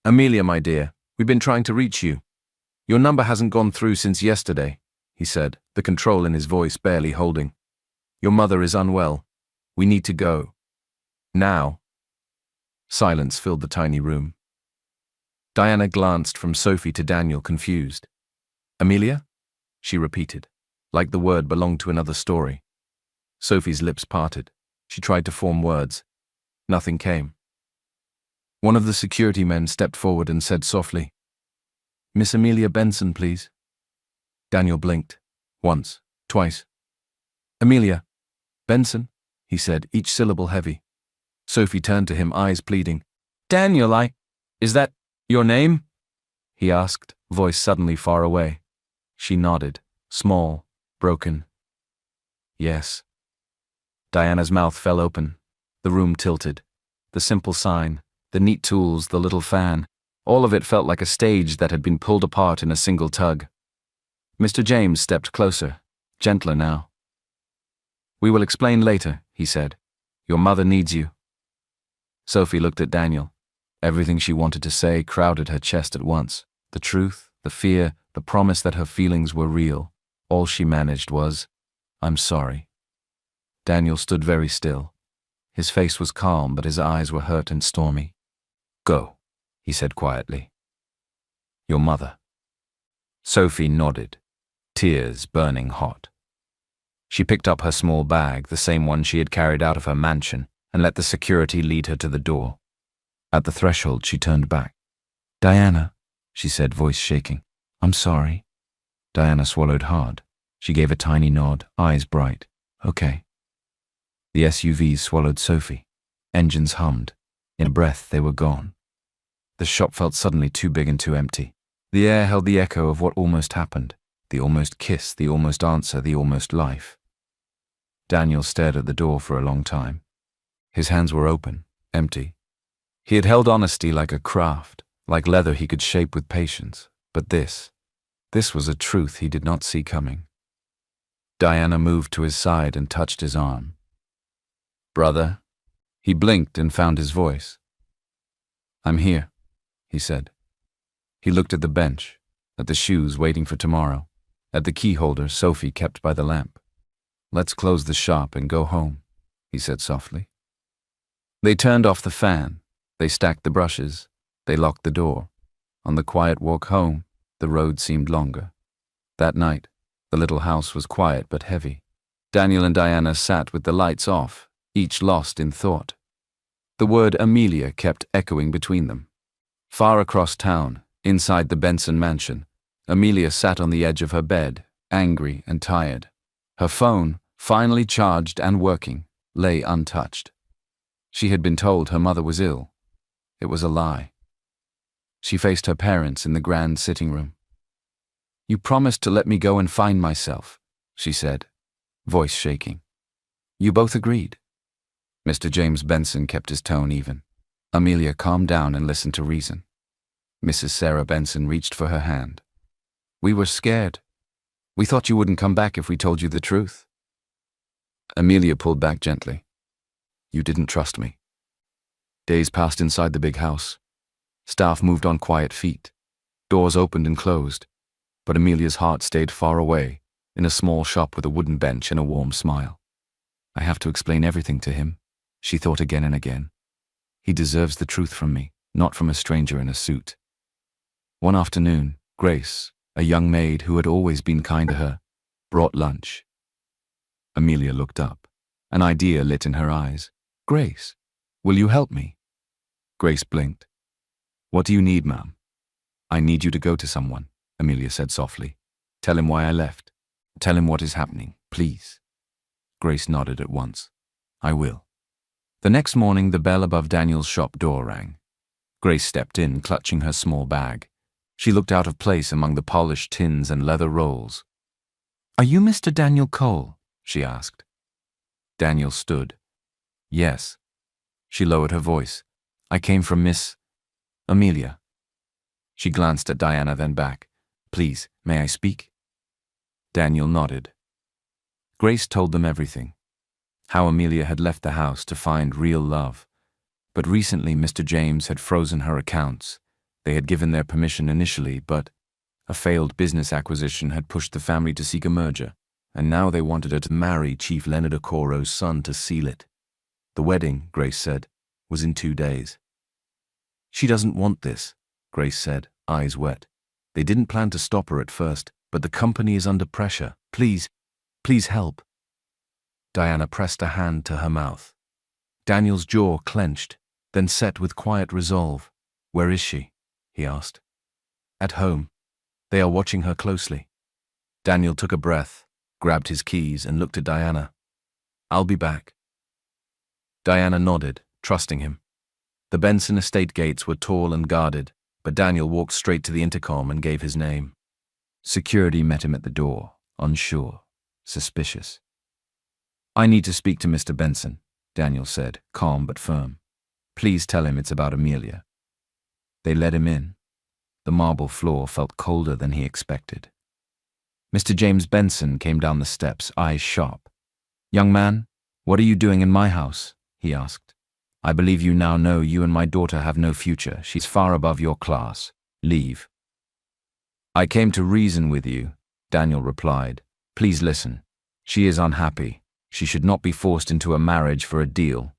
"Amelia, my dear, we've been trying to reach you. Your number hasn't gone through since yesterday," he said, the control in his voice barely holding. "Your mother is unwell. We need to go. Now." Silence filled the tiny room. Diana glanced from Sophie to Daniel, confused. "Amelia?" she repeated, like the word belonged to another story. Sophie's lips parted. She tried to form words. Nothing came. One of the security men stepped forward and said softly, Miss Amelia Benson, please. Daniel blinked. Once, twice. Amelia Benson, he said, each syllable heavy. Sophie turned to him, eyes pleading. Daniel, is that your name? He asked, voice suddenly far away. She nodded, small, broken. Yes. Diana's mouth fell open. The room tilted. The simple sign, the neat tools, the little fan, all of it felt like a stage that had been pulled apart in a single tug. Mr. James stepped closer, gentler now. We will explain later, he said. Your mother needs you. Sophie looked at Daniel. Everything she wanted to say crowded her chest at once. The truth, the fear, the promise that her feelings were real. All she managed was, I'm sorry. Daniel stood very still. His face was calm, but his eyes were hurt and stormy. Go, he said quietly. Your mother. Sophie nodded, tears burning hot. She picked up her small bag, the same one she had carried out of her mansion, and let the security lead her to the door. At the threshold, she turned back. Diana, she said, voice shaking. I'm sorry. Diana swallowed hard. She gave a tiny nod, eyes bright. Okay. The SUVs swallowed Sophie. Engines hummed. In a breath, they were gone. The shop felt suddenly too big and too empty. The air held the echo of what almost happened, the almost kiss, the almost answer, the almost life. Daniel stared at the door for a long time. His hands were open, empty. He had held honesty like a craft, like leather he could shape with patience. But this was a truth he did not see coming. Diana moved to his side and touched his arm. Brother? He blinked and found his voice. I'm here, he said. He looked at the bench, at the shoes waiting for tomorrow, at the key holder Sophie kept by the lamp. Let's close the shop and go home, he said softly. They turned off the fan. They stacked the brushes. They locked the door. On the quiet walk home, the road seemed longer. That night, the little house was quiet but heavy. Daniel and Diana sat with the lights off, each lost in thought. The word Amelia kept echoing between them. Far across town, inside the Benson mansion, Amelia sat on the edge of her bed, angry and tired. Her phone, finally charged and working, lay untouched. She had been told her mother was ill. It was a lie. She faced her parents in the grand sitting room. You promised to let me go and find myself, she said, voice shaking. You both agreed. Mr. James Benson kept his tone even. Amelia calmed down and listened to reason. Mrs. Sarah Benson reached for her hand. We were scared. We thought you wouldn't come back if we told you the truth. Amelia pulled back gently. You didn't trust me. Days passed inside the big house. Staff moved on quiet feet. Doors opened and closed. But Amelia's heart stayed far away, in a small shop with a wooden bench and a warm smile. I have to explain everything to him, she thought again and again. He deserves the truth from me, not from a stranger in a suit. One afternoon, Grace, a young maid who had always been kind to her, brought lunch. Amelia looked up. An idea lit in her eyes. Grace, will you help me? Grace blinked. What do you need, ma'am? I need you to go to someone, Amelia said softly. Tell him why I left. Tell him what is happening, please. Grace nodded at once. I will. The next morning, the bell above Daniel's shop door rang. Grace stepped in, clutching her small bag. She looked out of place among the polished tins and leather rolls. Are you Mr. Daniel Cole? She asked. Daniel stood. Yes. She lowered her voice. I came from Miss Amelia. She glanced at Diana, then back. Please, may I speak? Daniel nodded. Grace told them everything. How Amelia had left the house to find real love. But recently Mr. James had frozen her accounts. They had given their permission initially, but a failed business acquisition had pushed the family to seek a merger, and now they wanted her to marry Chief Leonard Okoro's son to seal it. The wedding, Grace said, was in 2 days. She doesn't want this, Grace said, eyes wet. They didn't plan to stop her at first, but the company is under pressure. Please help. Diana pressed a hand to her mouth. Daniel's jaw clenched, then set with quiet resolve. Where is she? He asked. At home, They are watching her closely. Daniel took a breath, grabbed his keys, and looked at Diana. I'll be back. Diana nodded, trusting him. The Benson estate gates were tall and guarded, but Daniel walked straight to the intercom and gave his name. Security met him at the door, unsure, suspicious. I need to speak to Mr. Benson, Daniel said, calm but firm. Please tell him it's about Amelia. They let him in. The marble floor felt colder than he expected. Mr. James Benson came down the steps, eyes sharp. Young man, what are you doing in my house? He asked. I believe you now know you and my daughter have no future. She's far above your class. Leave. I came to reason with you, Daniel replied. Please listen. She is unhappy. She should not be forced into a marriage for a deal.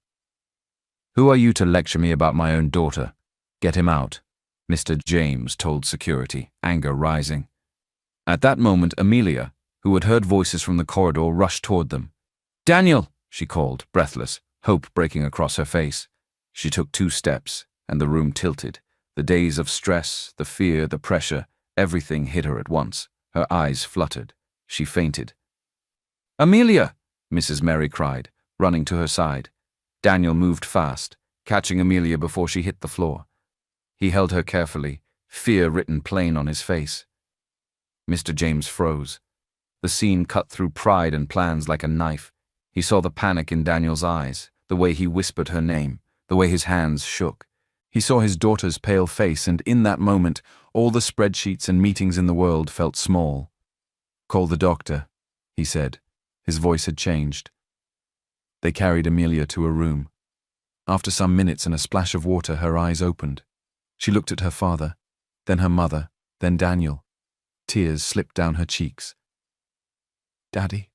Who are you to lecture me about my own daughter? Get him out, Mr. James told security, anger rising. At that moment, Amelia, who had heard voices from the corridor, rushed toward them. Daniel, she called, breathless, hope breaking across her face. She took 2 steps, and the room tilted. The days of stress, the fear, the pressure, everything hit her at once. Her eyes fluttered. She fainted. Amelia! Mrs. Mary cried, running to her side. Daniel moved fast, catching Amelia before she hit the floor. He held her carefully, fear written plain on his face. Mr. James froze. The scene cut through pride and plans like a knife. He saw the panic in Daniel's eyes, the way he whispered her name, the way his hands shook. He saw his daughter's pale face, and in that moment, all the spreadsheets and meetings in the world felt small. Call the doctor, he said. His voice had changed. They carried Amelia to a room. After some minutes and a splash of water, her eyes opened. She looked at her father, then her mother, then Daniel. Tears slipped down her cheeks. Daddy,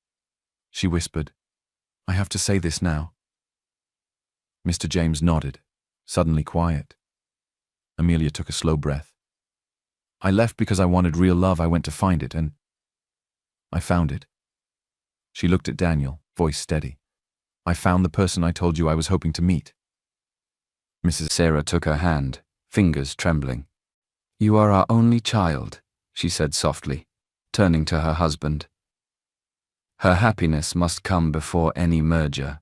she whispered. I have to say this now. Mr. James nodded, suddenly quiet. Amelia took a slow breath. I left because I wanted real love. I went to find it, and I found it. She looked at Daniel, voice steady. I found the person I told you I was hoping to meet. Mrs. Sarah took her hand, fingers trembling. You are our only child, she said softly, turning to her husband. Her happiness must come before any merger.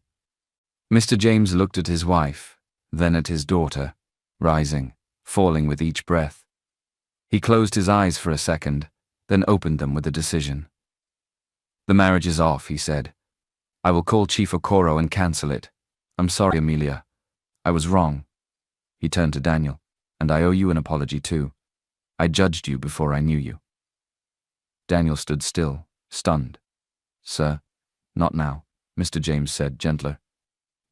Mr. James looked at his wife, then at his daughter, rising, falling with each breath. He closed his eyes for a second, then opened them with a decision. The marriage is off, he said. I will call Chief Okoro and cancel it. I'm sorry, Amelia. I was wrong. He turned to Daniel. And I owe you an apology too. I judged you before I knew you. Daniel stood still, stunned. Sir, not now, Mr. James said, gentler.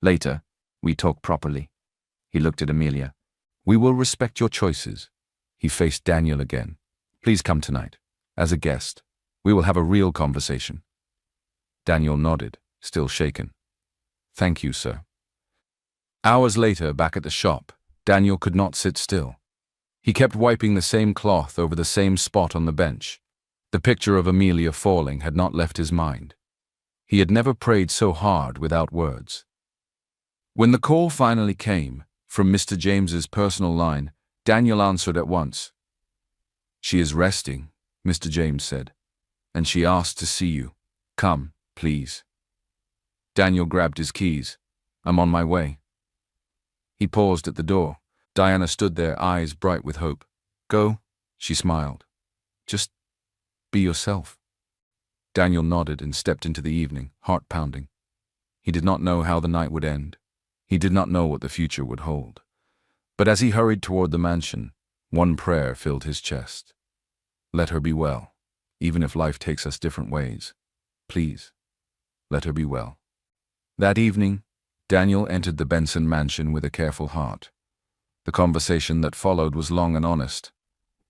Later, we talk properly. He looked at Amelia. We will respect your choices. He faced Daniel again. Please come tonight, as a guest. We will have a real conversation. Daniel nodded, still shaken. Thank you, sir. Hours later, back at the shop, Daniel could not sit still. He kept wiping the same cloth over the same spot on the bench. The picture of Amelia falling had not left his mind. He had never prayed so hard without words. When the call finally came, from Mr. James's personal line, Daniel answered at once. She is resting, Mr. James said, and she asked to see you. Come, please. Daniel grabbed his keys. I'm on my way. He paused at the door. Diana stood there, eyes bright with hope. Go, she smiled. Just be yourself. Daniel nodded and stepped into the evening, heart pounding. He did not know how the night would end. He did not know what the future would hold. But as he hurried toward the mansion, one prayer filled his chest. Let her be well, even if life takes us different ways. Please, let her be well. That evening, Daniel entered the Benson mansion with a careful heart. The conversation that followed was long and honest.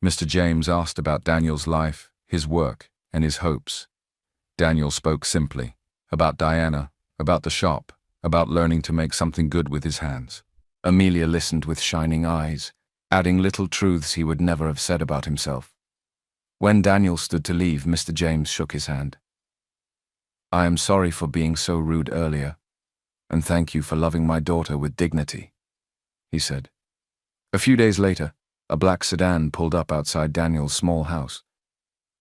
Mr. James asked about Daniel's life, his work, and his hopes. Daniel spoke simply, about Diana, about the shop, about learning to make something good with his hands. Amelia listened with shining eyes, adding little truths he would never have said about himself. When Daniel stood to leave, Mr. James shook his hand. I am sorry for being so rude earlier, and thank you for loving my daughter with dignity, he said. A few days later, a black sedan pulled up outside Daniel's small house.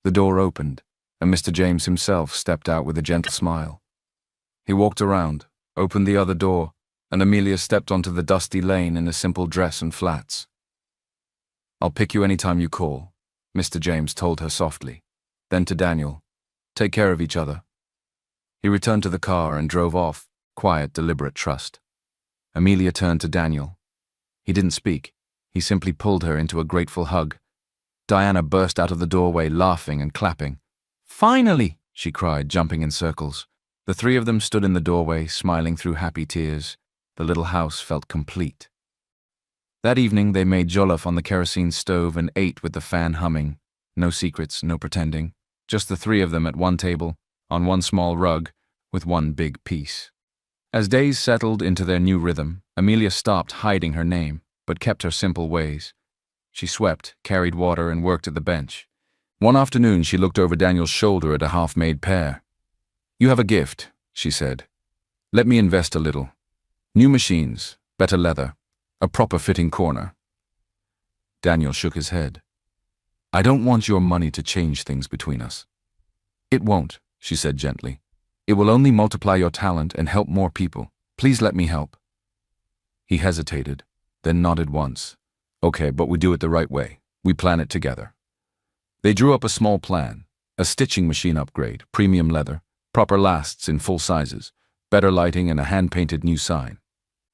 The door opened, and Mr. James himself stepped out with a gentle smile. He walked around, opened the other door, and Amelia stepped onto the dusty lane in a simple dress and flats. "I'll pick you any time you call," Mr. James told her softly. Then to Daniel, "Take care of each other." He returned to the car and drove off, quiet, deliberate trust. Amelia turned to Daniel. He didn't speak. He simply pulled her into a grateful hug. Diana burst out of the doorway, laughing and clapping. "Finally!" she cried, jumping in circles. The three of them stood in the doorway, smiling through happy tears. The little house felt complete. That evening they made jollof on the kerosene stove and ate with the fan humming. No secrets, no pretending. Just the three of them at one table, on one small rug, with one big piece. As days settled into their new rhythm, Amelia stopped hiding her name, but kept her simple ways. She swept, carried water, and worked at the bench. One afternoon she looked over Daniel's shoulder at a half-made pear. "You have a gift," she said. "Let me invest a little. New machines, better leather, a proper fitting corner." Daniel shook his head. "I don't want your money to change things between us." "It won't," she said gently. "It will only multiply your talent and help more people. Please let me help." He hesitated, then nodded once. "Okay, but we do it the right way. We plan it together." They drew up a small plan: a stitching machine upgrade, premium leather, proper lasts in full sizes, better lighting, and a hand-painted new sign.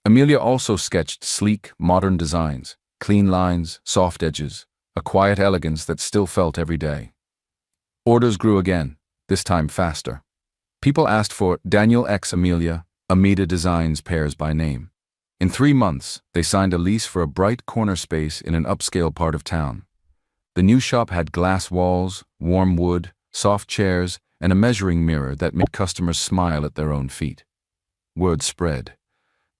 Amelia also sketched sleek, modern designs, clean lines, soft edges, a quiet elegance that still felt every day. Orders grew again, this time faster. People asked for Daniel X Amelia, Amida Designs pairs by name. In 3 months, they signed a lease for a bright corner space in an upscale part of town. The new shop had glass walls, warm wood, soft chairs, and a measuring mirror that made customers smile at their own feet. Word spread.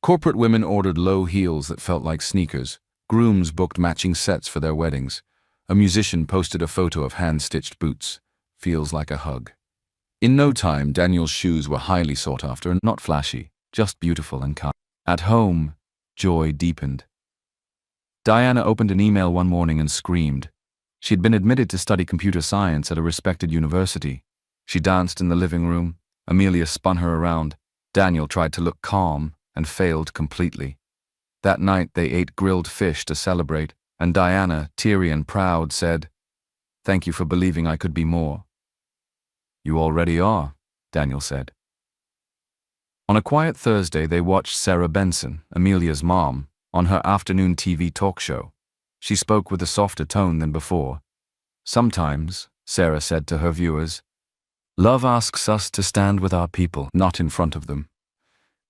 Corporate women ordered low heels that felt like sneakers. Grooms booked matching sets for their weddings. A musician posted a photo of hand-stitched boots. Feels like a hug. In no time, Daniel's shoes were highly sought after and not flashy, just beautiful and kind. At home, joy deepened. Diana opened an email one morning and screamed. She'd been admitted to study computer science at a respected university. She danced in the living room. Amelia spun her around. Daniel tried to look calm and failed completely. That night they ate grilled fish to celebrate, and Diana, teary and proud, said, "Thank you for believing I could be more." "You already are," Daniel said. On a quiet Thursday, they watched Sarah Benson, Amelia's mom, on her afternoon TV talk show. She spoke with a softer tone than before. "Sometimes," Sarah said to her viewers, "love asks us to stand with our people, not in front of them.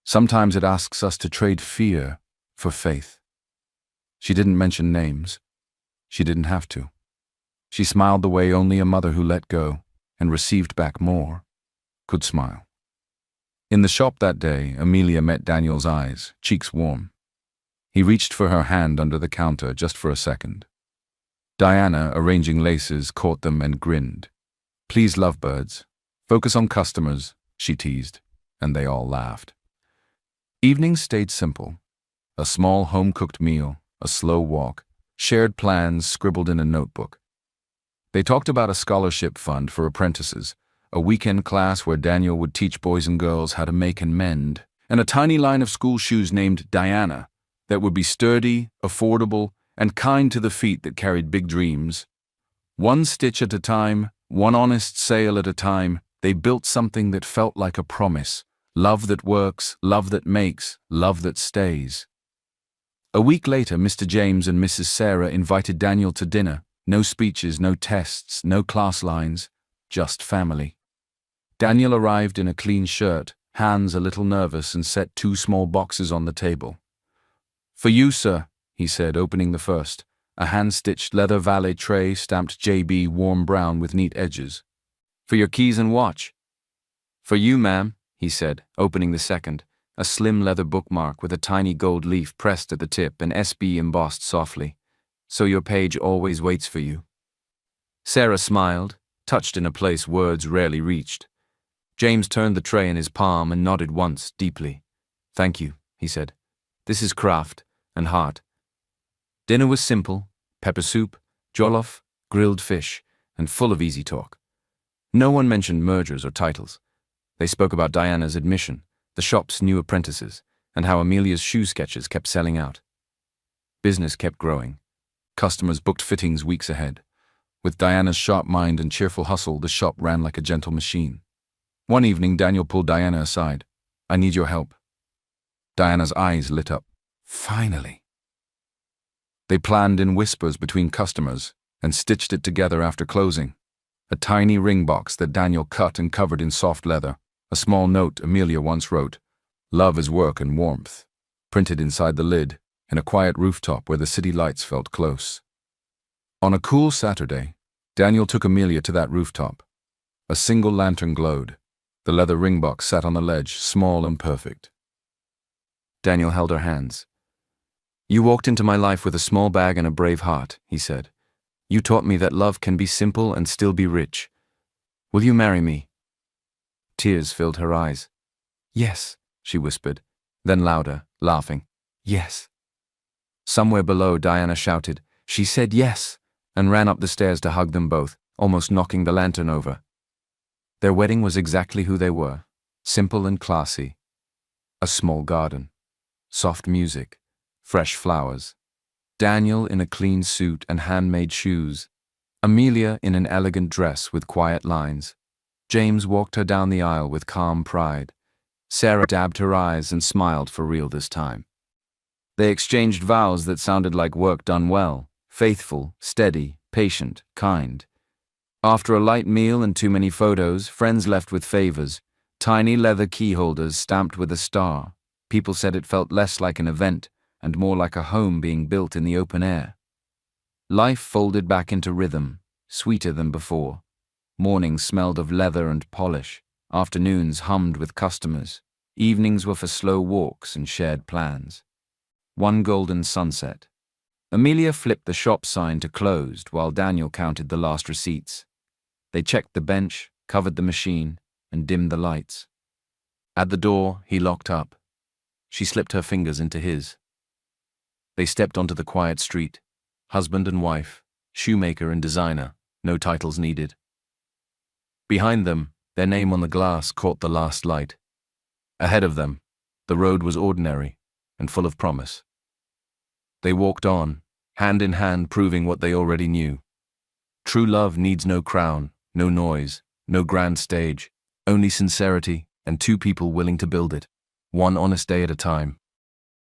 Sometimes it asks us to trade fear for faith." She didn't mention names. She didn't have to. She smiled the way only a mother who let go and received back more could smile. In the shop that day, Amelia met Daniel's eyes, cheeks warm. He reached for her hand under the counter just for a second. Diana, arranging laces, caught them and grinned. "Please, lovebirds. Focus on customers," she teased, and they all laughed. Evenings stayed simple. A small home-cooked meal, a slow walk, shared plans scribbled in a notebook. They talked about a scholarship fund for apprentices, a weekend class where Daniel would teach boys and girls how to make and mend, and a tiny line of school shoes named Diana that would be sturdy, affordable, and kind to the feet that carried big dreams. One stitch at a time, one honest sale at a time, they built something that felt like a promise. Love that works, love that makes, love that stays. A week later, Mr. James and Mrs. Sarah invited Daniel to dinner. No speeches, no tests, no class lines, just family. Daniel arrived in a clean shirt, hands a little nervous, and set 2 small boxes on the table. "For you, sir," he said, opening the first, a hand-stitched leather valet tray stamped JB warm brown with neat edges. "For your keys and watch." "For you, ma'am," he said, opening the second, a slim leather bookmark with a tiny gold leaf pressed at the tip and SB embossed softly. "So your page always waits for you." Sarah smiled, touched in a place words rarely reached. James turned the tray in his palm and nodded once, deeply. "Thank you," he said. "This is craft and heart." Dinner was simple: pepper soup, jollof, grilled fish, and full of easy talk. No one mentioned mergers or titles. They spoke about Diana's admission, the shop's new apprentices, and how Amelia's shoe sketches kept selling out. Business kept growing. Customers booked fittings weeks ahead. With Diana's sharp mind and cheerful hustle, the shop ran like a gentle machine. One evening, Daniel pulled Diana aside. "I need your help." Diana's eyes lit up. Finally. They planned in whispers between customers and stitched it together after closing. A tiny ring box that Daniel cut and covered in soft leather. A small note Amelia once wrote, "Love is work and warmth," printed inside the lid, in a quiet rooftop where the city lights felt close. On a cool Saturday, Daniel took Amelia to that rooftop. A single lantern glowed. The leather ring box sat on the ledge, small and perfect. Daniel held her hands. "You walked into my life with a small bag and a brave heart," he said. "You taught me that love can be simple and still be rich. Will you marry me?" Tears filled her eyes. "Yes," she whispered, then louder, laughing. "Yes." Somewhere below, Diana shouted, "She said yes," and ran up the stairs to hug them both, almost knocking the lantern over. Their wedding was exactly who they were, simple and classy. A small garden, soft music, fresh flowers. Daniel in a clean suit and handmade shoes. Amelia in an elegant dress with quiet lines. James walked her down the aisle with calm pride. Sarah dabbed her eyes and smiled for real this time. They exchanged vows that sounded like work done well, faithful, steady, patient, kind. After a light meal and too many photos, friends left with favors. Tiny leather key holders stamped with a star. People said it felt less like an event and more like a home being built in the open air. Life folded back into rhythm, sweeter than before. Mornings smelled of leather and polish. Afternoons hummed with customers. Evenings were for slow walks and shared plans. One golden sunset. Amelia flipped the shop sign to closed while Daniel counted the last receipts. They checked the bench, covered the machine, and dimmed the lights. At the door, he locked up. She slipped her fingers into his. They stepped onto the quiet street. Husband and wife, shoemaker and designer, no titles needed. Behind them, their name on the glass caught the last light. Ahead of them, the road was ordinary and full of promise. They walked on, hand in hand, proving what they already knew. True love needs no crown, no noise, no grand stage, only sincerity and two people willing to build it, one honest day at a time.